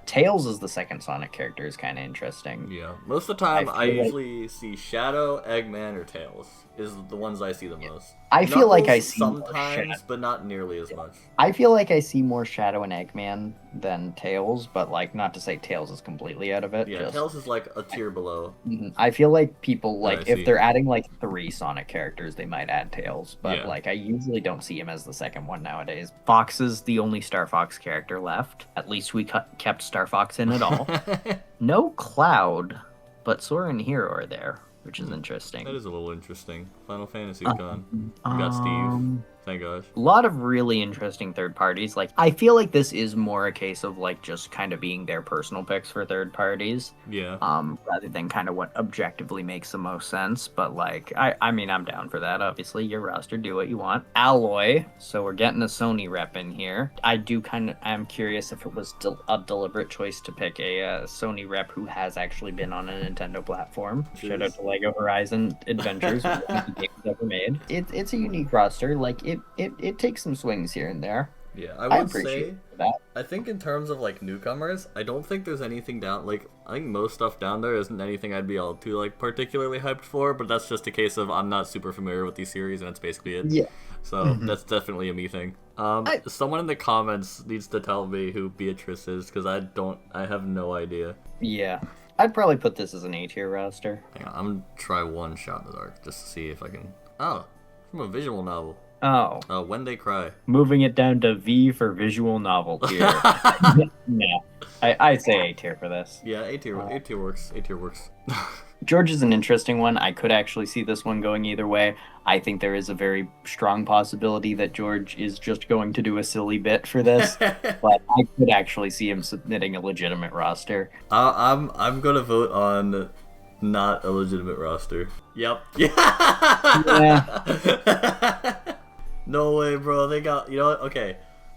Tails is the second Sonic character is kind of interesting. Yeah. Most of the time, I usually see Shadow, Eggman, or Tails is the ones I see the most. I feel like I see sometimes, but not nearly as much. I feel like I see more Shadow and Eggman than Tails, but like not to say Tails is completely out of it. Yeah, Tails is like a tier below. I feel like people like if they're adding like 3 Sonic characters, they might add Tails, but like I usually don't see him as the second one nowadays. Fox is the only Star Fox character left. At least we kept Star Fox in it all. No Cloud, but Sora and Hero are there, which is interesting. That is a little interesting. Final Fantasy's gone. We got Steve. Thank gosh. A lot of really interesting third parties. Like, I feel like this is more a case of like just kind of being their personal picks for third parties. Yeah. Rather than kind of what objectively makes the most sense. But like, I mean, I'm down for that. Obviously, your roster, do what you want. Alloy. So we're getting a Sony rep in here. I'm curious if it was a deliberate choice to pick a Sony rep who has actually been on a Nintendo platform. Shout out to Lego Horizon Adventures, one of the games ever made. It's a unique roster. Like it takes some swings here and there. Yeah, I would say that. I think in terms of like newcomers, I don't think there's anything down. Like I think most stuff down there isn't anything I'd be all too like particularly hyped for. But that's just a case of I'm not super familiar with these series, and that's basically it. Yeah. So that's definitely a me thing. Someone in the comments needs to tell me who Beatrice is because I have no idea. Yeah. I'd probably put this as an A tier roster. Hang on, I'm gonna try one shot in the dark just to see if I can. Oh, from a visual novel. Oh. When They Cry. Moving it down to V for visual novel tier. No. I'd say A tier for this. Yeah, A tier works. A tier works. George is an interesting one. I could actually see this one going either way. I think there is a very strong possibility that George is just going to do a silly bit for this, but I could actually see him submitting a legitimate roster. I'm gonna vote on not a legitimate roster. Yep. Yeah. No way, bro. They got, you know what? Okay.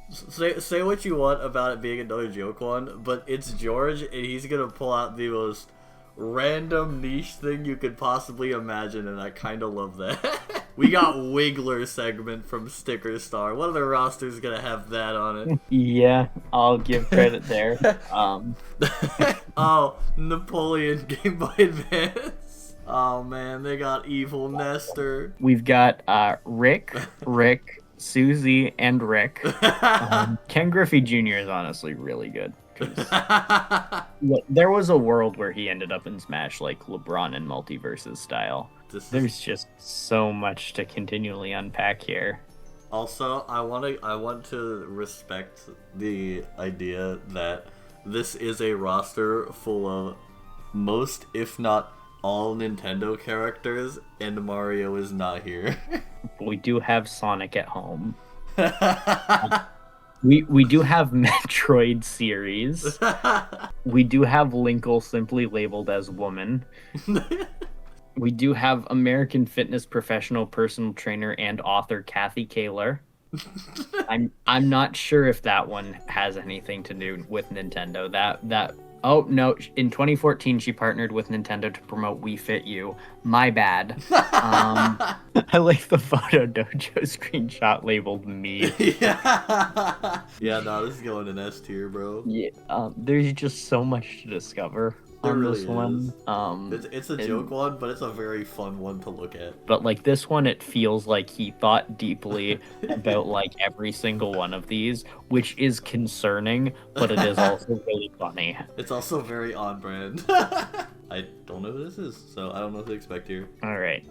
Say what you want about it being another joke one, but it's George, and he's gonna pull out the most random niche thing you could possibly imagine, and I kind of love that. We got Wiggler segment from Sticker Star. What other roster's gonna have that on it? Yeah, I'll give credit there. Oh, Napoleon Game Boy Advance. Oh man, they got Evil Nestor. We've got Rick, Susie, and Rick. Ken Griffey Jr. is honestly really good. There was a world where he ended up in Smash like LeBron in Multiverses style. There's just so much to continually unpack here. Also, I want to respect the idea that this is a roster full of most, if not all, Nintendo characters, and Mario is not here. We do have Sonic at home. We do have Metroid series. We do have Linkle simply labeled as woman. We do have American Fitness professional personal trainer and author Kathy Kaler. I'm not sure if that one has anything to do with Nintendo. Oh no, in 2014 she partnered with Nintendo to promote Wii Fit U. My bad. I like the Photo Dojo screenshot labeled me. Yeah, no, this is going in S tier, bro. Yeah, there's just so much to discover. There on really this one. It's a joke one, but it's a very fun one to look at. But like this one, it feels like he thought deeply about like every single one of these, which is concerning, but it is also really funny. It's also very on brand. I don't know who this is, so I don't know what to expect here. All right.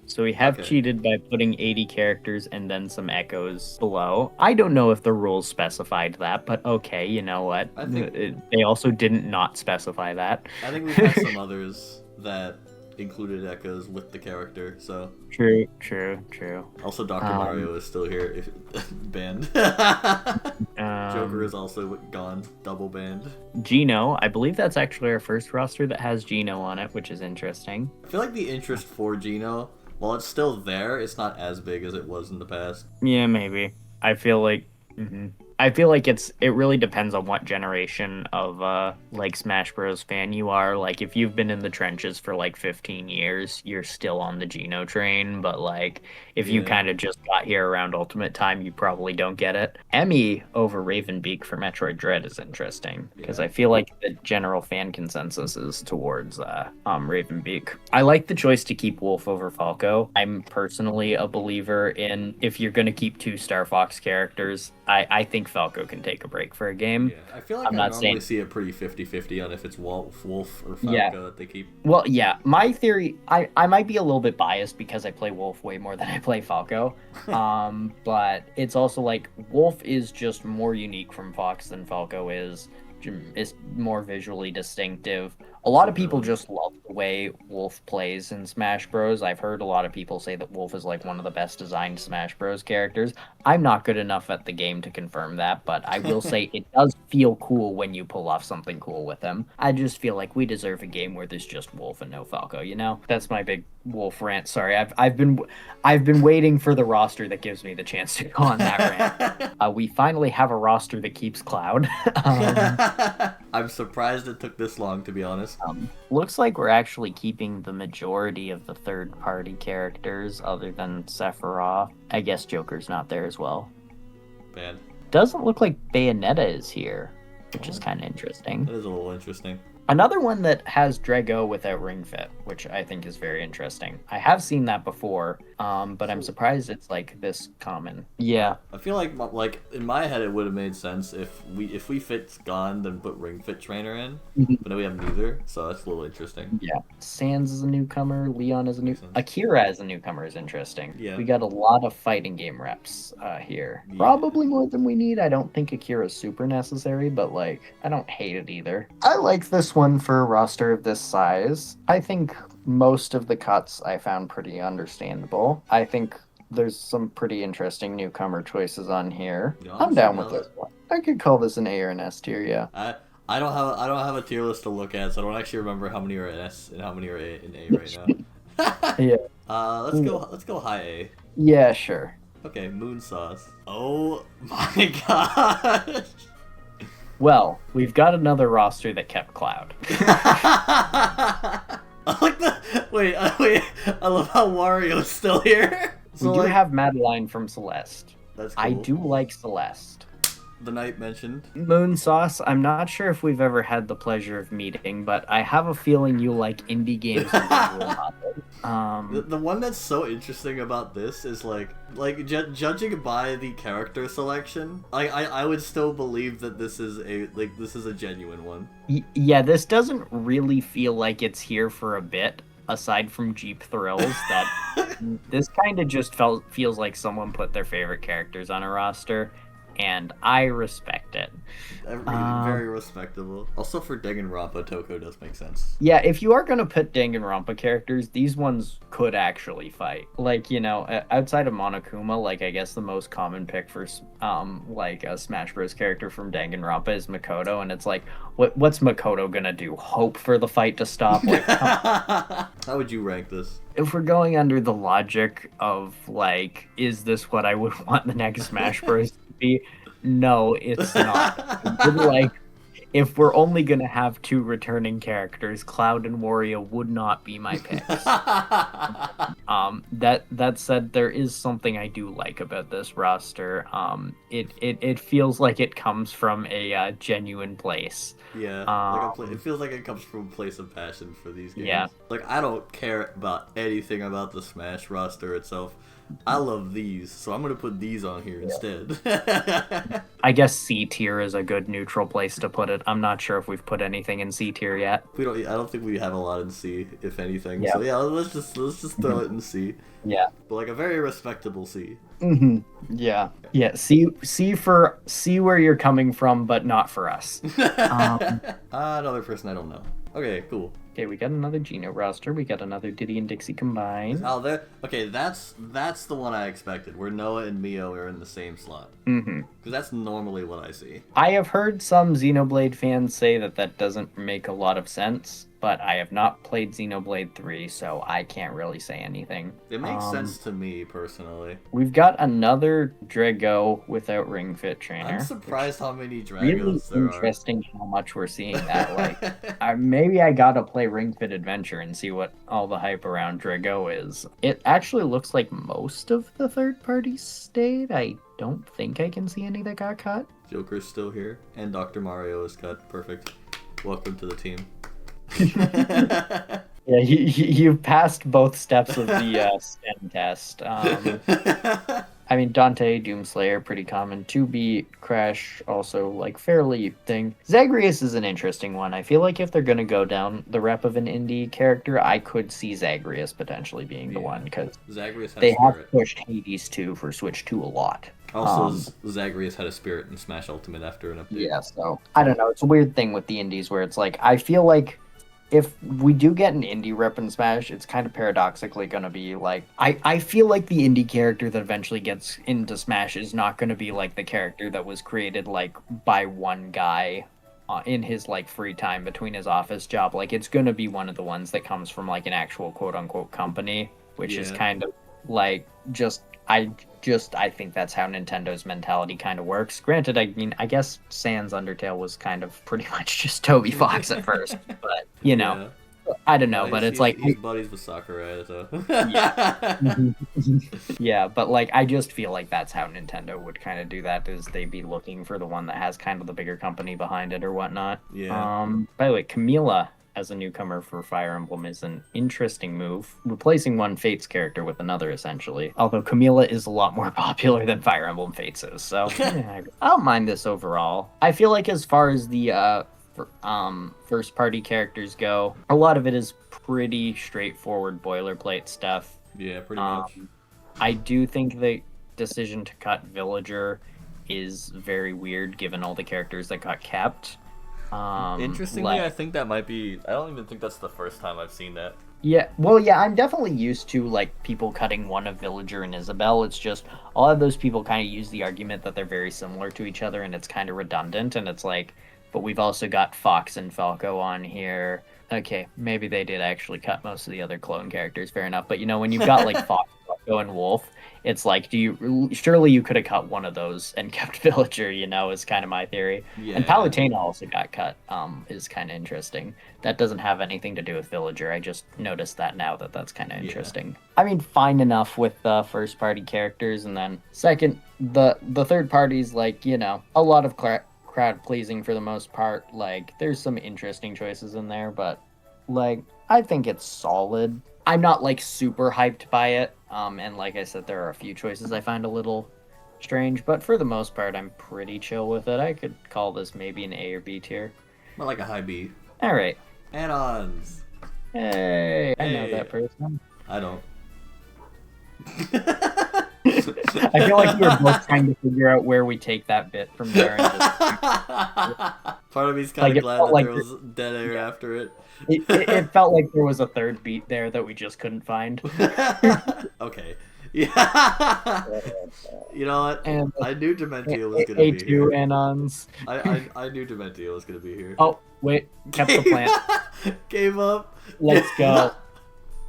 So we have cheated by putting 80 characters and then some echoes below. I don't know if the rules specified that, but okay, you know what? I think they also didn't not specify that. I think we've had some others that included echoes with the character, so... True. Also, Dr. Mario is still here, banned. Joker is also gone, double banned. Geno, I believe that's actually our first roster that has Geno on it, which is interesting. I feel like the interest for Geno, while it's still there, it's not as big as it was in the past. Yeah, maybe. I feel like it really depends on what generation of like Smash Bros fan you are. Like if you've been in the trenches for like 15 years, you're still on the Geno train, but like if you kind of just got here around Ultimate Time, you probably don't get it. Emmy over Ravenbeak for Metroid Dread is interesting because I feel like the general fan consensus is towards Ravenbeak. I like the choice to keep Wolf over Falco. I'm personally a believer in if you're going to keep two Star Fox characters, I think Falco can take a break for a game. Yeah, I feel like I normally see a pretty 50-50 on if it's Wolf or Falco that they keep. Well, yeah, my theory, I might be a little bit biased because I play Wolf way more than I play Falco, but it's also like Wolf is just more unique from Fox than Falco is more visually distinctive. A lot of people just love the way Wolf plays in Smash Bros. I've heard a lot of people say that Wolf is like one of the best designed Smash Bros. Characters. I'm not good enough at the game to confirm that, but I will say it does feel cool when you pull off something cool with him. I just feel like we deserve a game where there's just Wolf and no Falco, you know? That's my big Wolf rant. Sorry, I've been waiting for the roster that gives me the chance to go on that rant. We finally have a roster that keeps Cloud. I'm surprised it took this long, to be honest. Looks like we're actually keeping the majority of the third-party characters other than Sephiroth. I guess Joker's not there as well. Bad. Doesn't look like Bayonetta is here, which is kind of interesting. That is a little interesting. Another one that has Drago without Ring Fit, which I think is very interesting. I have seen that before, but I'm surprised it's like this common. Yeah. I feel like in my head it would have made sense if we fit Gone, then put Ring Fit Trainer in, but now we have neither, so that's a little interesting. Yeah. Sans is a newcomer, Leon is a new... Akira as a newcomer is interesting. Yeah. We got a lot of fighting game reps here. Yeah. Probably more than we need. I don't think Akira's super necessary, but like, I don't hate it either. I like this one for a roster of this size. I think most of the cuts I found pretty understandable. I think there's some pretty interesting newcomer choices on here. I'm down with this one. I could call this an A or an S tier, yeah. I don't have a tier list to look at, so I don't actually remember how many are in S and how many are in A right now. Yeah. Let's go high A. Yeah, sure. Okay, Moon Sauce. Oh my gosh. Well, we've got another roster that kept Cloud. I like the wait. I love how Wario's still here. We do have Madeline from Celeste. That's cool. I do like Celeste. The knight mentioned. Moon Sauce, I'm not sure if we've ever had the pleasure of meeting, but I have a feeling you like indie games and visual novels. The one that's so interesting about this is judging by the character selection, I would still believe that this is a genuine one. Yeah, this doesn't really feel like it's here for a bit. Aside from Jeep Thrills, that this kind of just feels like someone put their favorite characters on a roster, and I respect it. Very respectable. Also, for Danganronpa, Toko does make sense. Yeah, if you are going to put Danganronpa characters, these ones could actually fight. Like, you know, outside of Monokuma, like, I guess the most common pick for, like, a Smash Bros. Character from Danganronpa is Makoto, and it's like, what's Makoto going to do? Hope for the fight to stop? Like, how would you rank this? If we're going under the logic of, like, is this what I would want the next Smash Bros. To be? No, it's not. Like, if we're only gonna have two returning characters, Cloud and Wario would not be my picks. That said, there is something I do like about this roster. It feels like it comes from a genuine place. Yeah, it feels like it comes from a place of passion for these games. Yeah. Like, I don't care about anything about the Smash roster itself. I love these, so I'm gonna put these on here instead. I guess C tier is a good neutral place to put it. I'm not sure if we've put anything in C tier yet. I don't think we have a lot in C, if anything. Yeah. So yeah, let's just throw it in C. Yeah. But like a very respectable C. Mm-hmm. Yeah. Yeah. C for C where you're coming from, but not for us. Another person I don't know. Okay, cool. Okay, we got another Geno roster. We got another Diddy and Dixie combined. Oh, okay. That's the one I expected, where Noah and Mio are in the same slot. Mm-hmm. Because that's normally what I see. I have heard some Xenoblade fans say that doesn't make a lot of sense, but I have not played Xenoblade 3, so I can't really say anything. It makes sense to me, personally. We've got another Drago without Ring Fit Trainer. I'm surprised how many Dragos really there are. Interesting how much we're seeing that. Like, maybe I gotta play Ring Fit Adventure and see what all the hype around Drago is. It actually looks like most of the third parties stayed. I don't think I can see any that got cut. Joker's still here, and Dr. Mario is cut. Perfect. Welcome to the team. Yeah, you've passed both steps of the Sten test. I mean, Dante, Doomslayer, pretty common. 2B, Crash, also, like, fairly thing. Zagreus is an interesting one. I feel like if they're gonna go down the rep of an indie character, I could see Zagreus potentially being the one, because they have pushed Hades 2 for Switch 2 a lot. Also, Zagreus had a spirit in Smash Ultimate after an update. Yeah, so, I don't know. It's a weird thing with the indies where it's like, I feel like if we do get an indie rep in Smash, it's kind of paradoxically going to be like... I feel like the indie character that eventually gets into Smash is not going to be like the character that was created like by one guy in his like free time between his office job. Like, it's going to be one of the ones that comes from like an actual quote-unquote company, which is kind of like I think that's how Nintendo's mentality kind of works. Granted, I mean, I guess Sans Undertale was kind of pretty much just Toby Fox at first, but, you know, I don't know, but it's like... He's buddies with Sakurai, so... Yeah. Yeah, but, like, I just feel like that's how Nintendo would kind of do that, is they'd be looking for the one that has kind of the bigger company behind it or whatnot. Yeah. By the way, Camila as a newcomer for Fire Emblem is an interesting move, replacing one Fates character with another, essentially. Although Camila is a lot more popular than Fire Emblem Fates is, so I don't mind this overall. I feel like as far as the first-party characters go, a lot of it is pretty straightforward boilerplate stuff. Yeah, pretty much. I do think the decision to cut Villager is very weird, given all the characters that got kept. Interestingly, I think that might be... I don't even think that's the first time I've seen that. Yeah, well, yeah, I'm definitely used to, like, people cutting one of Villager and Isabelle. It's just, a lot of those people kind of use the argument that they're very similar to each other, and it's kind of redundant, and it's like, but we've also got Fox and Falco on here. Okay, maybe they did actually cut most of the other clone characters, fair enough, but, you know, when you've got, like, Fox Echo and Wolf. It's like, surely you could have cut one of those and kept Villager, is kind of my theory. Yeah. And Palutena also got cut, is kind of interesting. That doesn't have anything to do with Villager. I just noticed that now that's kind of interesting. Yeah. I mean, fine enough with first party characters, and then second, the third party's like, a lot of crowd pleasing for the most part. Like, there's some interesting choices in there, but like, I think it's solid. I'm not like super hyped by it. And like I said, there are a few choices I find a little strange, but for the most part, I'm pretty chill with it. I could call this maybe an A or B tier. More like a high B. All right. Add-ons. Hey, I know that person. I don't. I feel like we were both trying to figure out where we take that bit from there. And just... Part of me's kind of glad that there was dead air after it. It felt like there was a third beat there that we just couldn't find. Okay. Yeah. You know what? And I knew Dementio was going to be here. A2 Anons. I knew Dementio was going to be here. Oh, wait. Kept the plant. Gave up. Let's go.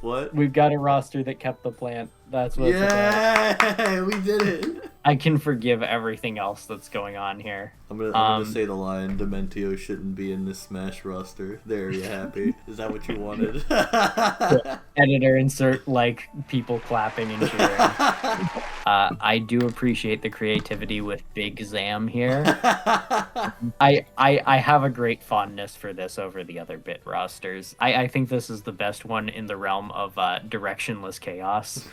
What? We've got a roster that kept the plant. That's what it's about. Yeah, we did it. I can forgive everything else that's going on here. I'm gonna say the line, Dementio shouldn't be in this Smash roster. There, you happy? Is that what you wanted? Editor, insert, like, people clapping and cheering. I do appreciate the creativity with Big Zam here. I have a great fondness for this over the other bit rosters. I think this is the best one in the realm of directionless chaos.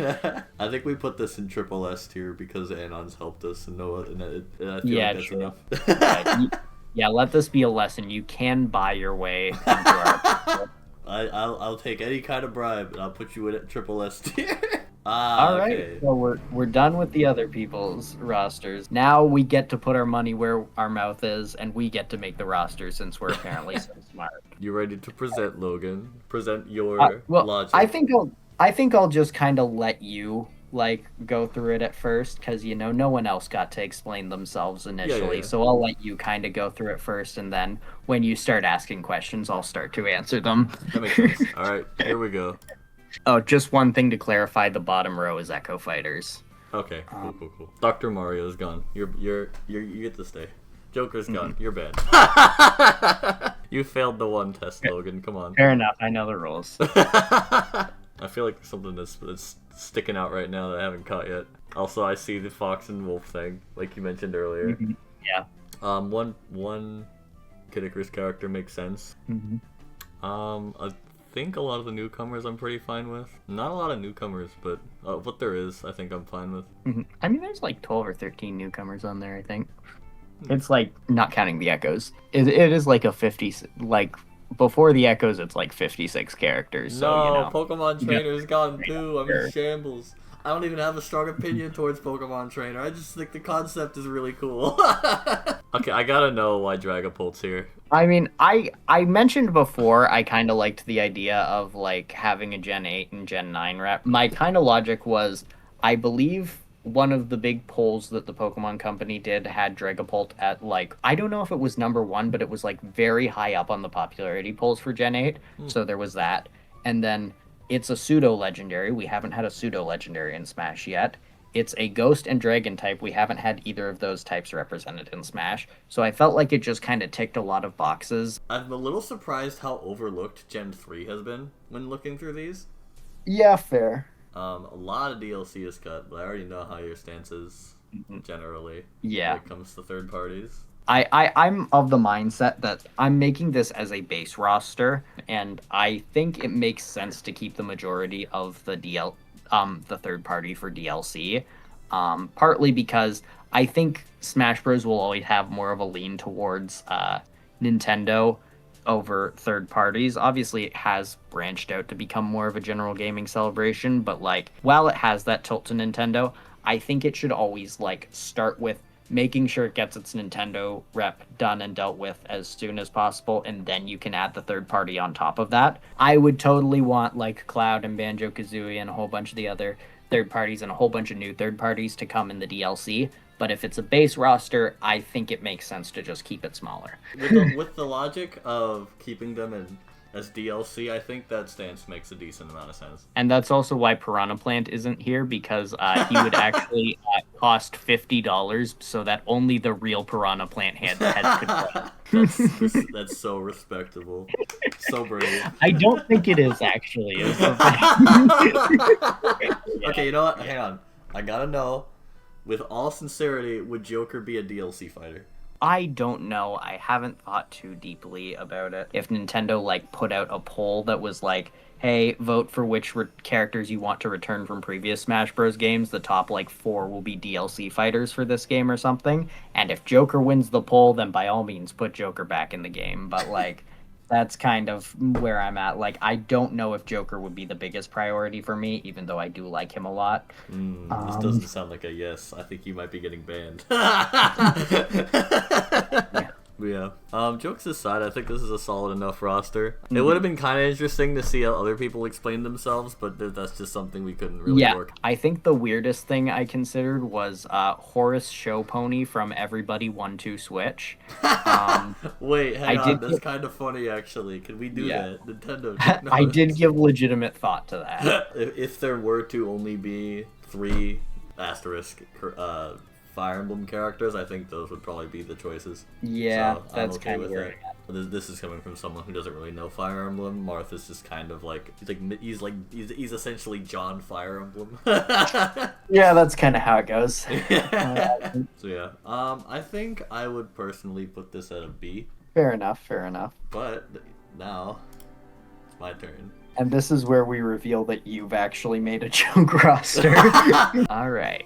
I think we put this in triple S tier because Anon's helped us, and I feel like that's enough. Yeah, let this be a lesson. You can buy your way into our I'll take any kind of bribe, and I'll put you in at triple S tier. All right, okay. So we're done with the other people's rosters. Now we get to put our money where our mouth is, and we get to make the roster since we're apparently so smart. You ready to present, Logan? Present your logic. I think I'll just kind of let you go through it at first, because no one else got to explain themselves initially. Yeah. So I'll let you kind of go through it first, and then when you start asking questions, I'll start to answer them. That makes sense. All right, here we go. Oh, just one thing to clarify: the bottom row is Echo Fighters. Okay, cool. Dr. Mario's gone. You get to stay. Joker's gone. You're banned. You failed the one test, Logan. Come on. Fair enough. I know the rules. I feel like something that's sticking out right now that I haven't caught yet. Also, I see the Fox and Wolf thing, like you mentioned earlier. Mm-hmm. Yeah. One Kid Icarus character makes sense. Mm-hmm. I think a lot of the newcomers I'm pretty fine with. Not a lot of newcomers, but what there is, I think I'm fine with. Mm-hmm. I mean, there's like 12 or 13 newcomers on there, I think. It's like, not counting the Echoes. It is like a 50, like, before the Echoes, it's like 56 characters. So, Pokemon Trainer's gone too. I'm in shambles. I don't even have a strong opinion towards Pokemon Trainer. I just think the concept is really cool. Okay, I gotta know why Dragapult's here. I mean, I mentioned before I kind of liked the idea of like having a Gen 8 and Gen 9 rep. My kind of logic was, I believe one of the big polls that the Pokemon Company did had Dragapult at like, I don't know if it was number 1, but it was like very high up on the popularity polls for Gen 8. So there was that. And then it's a pseudo-legendary. We haven't had a pseudo-legendary in Smash yet. It's a ghost and dragon type. We haven't had either of those types represented in Smash. So I felt like it just kind of ticked a lot of boxes. I'm a little surprised how overlooked Gen 3 has been when looking through these. Yeah, fair. A lot of DLC is cut, but I already know how your stance is generally. Yeah. When it comes to third parties. I'm of the mindset that I'm making this as a base roster, and I think it makes sense to keep the majority of the the third party for DLC. Partly because I think Smash Bros. Will always have more of a lean towards Nintendo over third parties. Obviously, it has branched out to become more of a general gaming celebration, but like, while it has that tilt to Nintendo, I think it should always like start with making sure it gets its Nintendo rep done and dealt with as soon as possible, and then you can add the third party on top of that. I would totally want like Cloud and Banjo-Kazooie and a whole bunch of the other third parties and a whole bunch of new third parties to come in the DLC. But if it's a base roster, I think it makes sense to just keep it smaller. With the logic of keeping them in as DLC, I think that stance makes a decent amount of sense. And that's also why Piranha Plant isn't here, because he would actually cost $50 so that only the real Piranha Plant heads could play. That's so respectable. So brave. I don't think it is, actually. Okay, you know what? Hang on. I gotta know, with all sincerity, would Joker be a DLC fighter? I don't know. I haven't thought too deeply about it. If Nintendo put out a poll that was like, hey, vote for which characters you want to return from previous Smash Bros. Games, the top 4 will be DLC fighters for this game or something. And if Joker wins the poll, then by all means put Joker back in the game. But that's kind of where I'm at. I don't know if Joker would be the biggest priority for me, even though I do like him a lot. This doesn't sound like a yes. I think you might be getting banned. Yeah. Jokes aside, I think this is a solid enough roster. Mm-hmm. It would have been kind of interesting to see how other people explain themselves, but that's just something we couldn't really work. I think the weirdest thing I considered was Horace Show Pony from Everybody 1-2 Switch. Wait, hang on. That's kind of funny, actually. Can we do that? Nintendo. I did give legitimate thought to that. If there were to only be 3 asterisk Fire Emblem characters, I think those would probably be the choices. Yeah, so that's okay kind of where this is coming from someone who doesn't really know Fire Emblem. Martha's just kind of he's essentially John Fire Emblem. Yeah, that's kind of how it goes. So yeah, I think I would personally put this at a B. Fair enough. But now it's my turn. And this is where we reveal that you've actually made a joke roster. All right.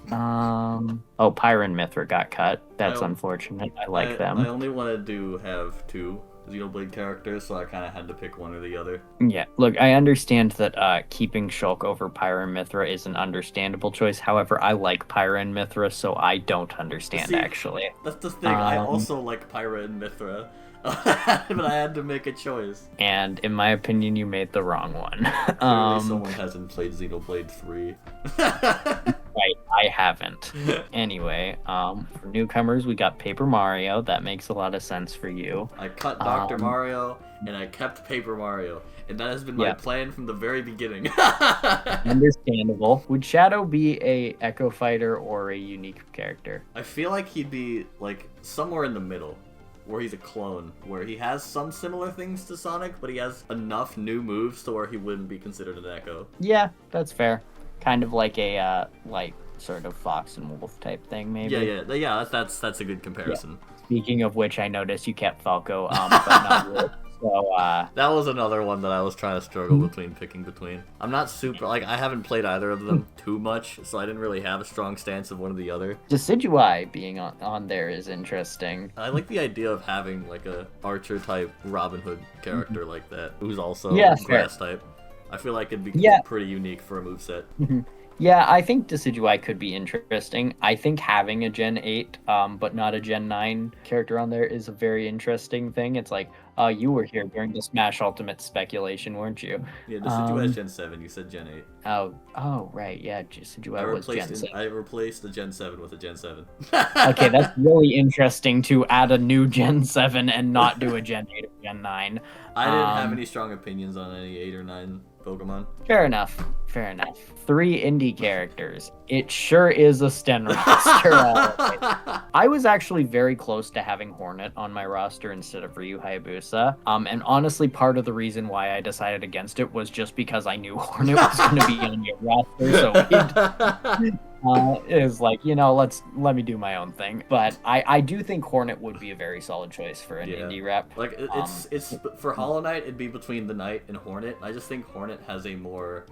Pyra and Mithra got cut. That's unfortunate. I like them. I only wanted to have 2 Xenoblade characters, so I kind of had to pick one or the other. Yeah, look, I understand that keeping Shulk over Pyra and Mithra is an understandable choice. However, I like Pyra and Mithra, so I don't understand, actually. That's the thing. I also like Pyra and Mithra. But I had to make a choice. And in my opinion, you made the wrong one. Clearly someone hasn't played Xenoblade 3. Right, I haven't. Anyway, for newcomers, we got Paper Mario. That makes a lot of sense for you. I cut Dr. Mario, and I kept Paper Mario. And that has been my plan from the very beginning. Understandable. Would Shadow be a Echo Fighter or a unique character? I feel like he'd be, somewhere in the middle. Where he's a clone, where he has some similar things to Sonic, but he has enough new moves to where he wouldn't be considered an Echo. Yeah, that's fair. Kind of like a, sort of Fox and Wolf type thing, maybe. Yeah, that's a good comparison. Yeah. Speaking of which, I noticed you kept Falco, but not Wolf. So, that was another one that I was trying to struggle picking between. I'm not super, I haven't played either of them too much, so I didn't really have a strong stance of one or the other. Decidueye being on there is interesting. I like the idea of having, a Archer-type Robin Hood character like that, who's also Grass-type. I feel like it'd be pretty unique for a moveset. Mm-hmm. Yeah, I think Decidueye could be interesting. I think having a Gen 8, but not a Gen 9 character on there is a very interesting thing. It's you were here during the Smash Ultimate speculation, weren't you? Yeah, Decidueye is Gen 7, you said Gen 8. Oh, right, yeah, Decidueye was Gen 7. I replaced the Gen 7 with a Gen 7. Okay, that's really interesting to add a new Gen 7 and not do a Gen 8 or Gen 9. I didn't have any strong opinions on any 8 or 9 Pokemon. Fair enough. 3 indie characters. It sure is a Sten roster. I was actually very close to having Hornet on my roster instead of Ryu Hayabusa. And honestly, part of the reason why I decided against it was just because I knew Hornet was going to be on your roster. So it was let me do my own thing. But I do think Hornet would be a very solid choice for an indie rep. It's for Hollow Knight, it'd be between the Knight and Hornet. I just think Hornet has a more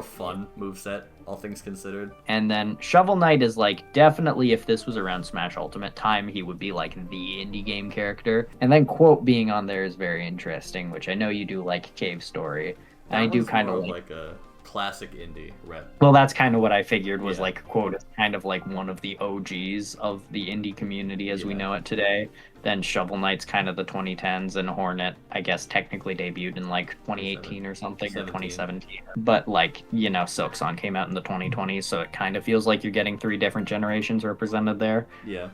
fun moveset, all things considered. And then Shovel Knight is definitely, if this was around Smash Ultimate time, he would be the indie game character. And then Quote being on there is very interesting, which I know you do like Cave Story. And I do kind of like a classic indie rep. Well, that's kind of what I figured was Quote is kind of one of the OGs of the indie community as we know it today. Then Shovel Knight's kind of the 2010s, and Hornet, I guess, technically debuted in like 2018 or something, or 2017. But like, Silksong came out in the 2020s, so it kind of feels like you're getting 3 different generations represented there. Yeah.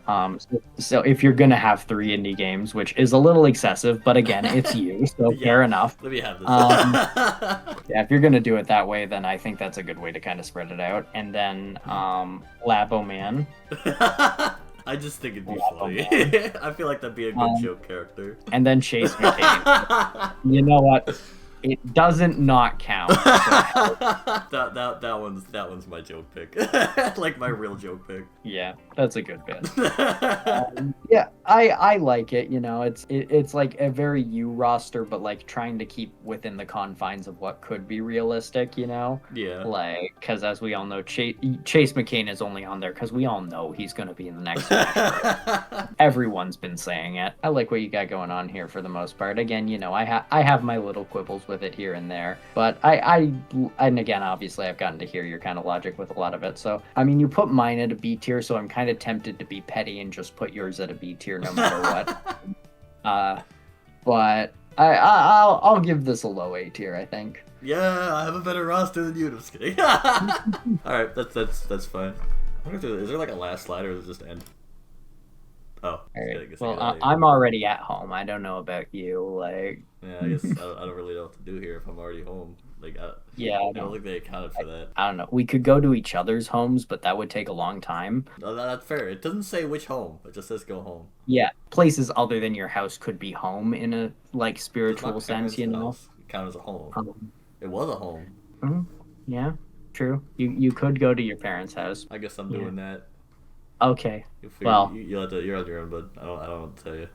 So if you're gonna have 3 indie games, which is a little excessive, but again, it's you, so Yeah. fair enough. Let me have this. Yeah, if you're gonna do it that way, then I think that's a good way to kind of spread it out. And then Labo Man. I just think it'd be funny. I feel like that'd be a good joke character. And then Chase McCain. You know what? It doesn't not count. So. that one's my joke pick. Like my real joke pick. Yeah, that's a good bit. Yeah, I like it. It's like a very you roster, but like trying to keep within the confines of what could be realistic. Yeah. Like, because as we all know, Chase McCain is only on there because we all know he's going to be in the next Smash. Everyone's been saying it. I like what you got going on here for the most part. Again, I have my little quibbles with it here and there, but and again, obviously I've gotten to hear your kind of logic with a lot of it. So I mean, you put mine at a B tier, so I'm kind of tempted to be petty and just put yours at a B tier no matter what. But I'll give this a low A tier, I think. Yeah, I have a better roster than you. I'm just kidding. All right, that's fine. Is there like a last slide, or does it just end? Oh, right. Well, I'm already at home. I don't know about you. Like, yeah, I guess I don't really know what to do here if I'm already home. Like, I don't think they accounted for that. I don't know. We could go to each other's homes, but that would take a long time. No, that's fair. It doesn't say which home. It just says go home. Yeah, places other than your house could be home in a like spiritual sense, Count as a home. It was a home. Mm-hmm. Yeah, true. You could go to your parents' house. I guess I'm doing that. Okay. Well, you're on your own, bud. I don't know what to tell you.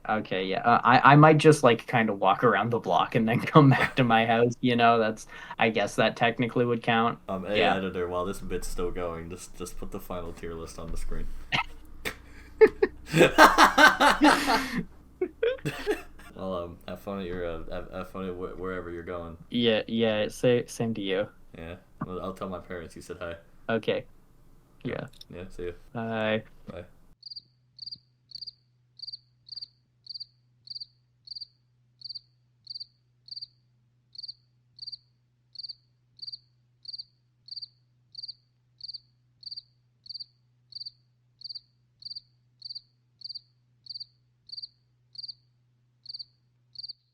Okay, yeah. I might just like kind of walk around the block and then come back to my house. I guess that technically would count. Editor, while this bit's still going, just put the final tier list on the screen. Well, have fun at your have fun at wherever you're going. Yeah. Same to you. Yeah. Well, I'll tell my parents you said hi. Okay. Yeah. Yeah. See you. Bye. Bye.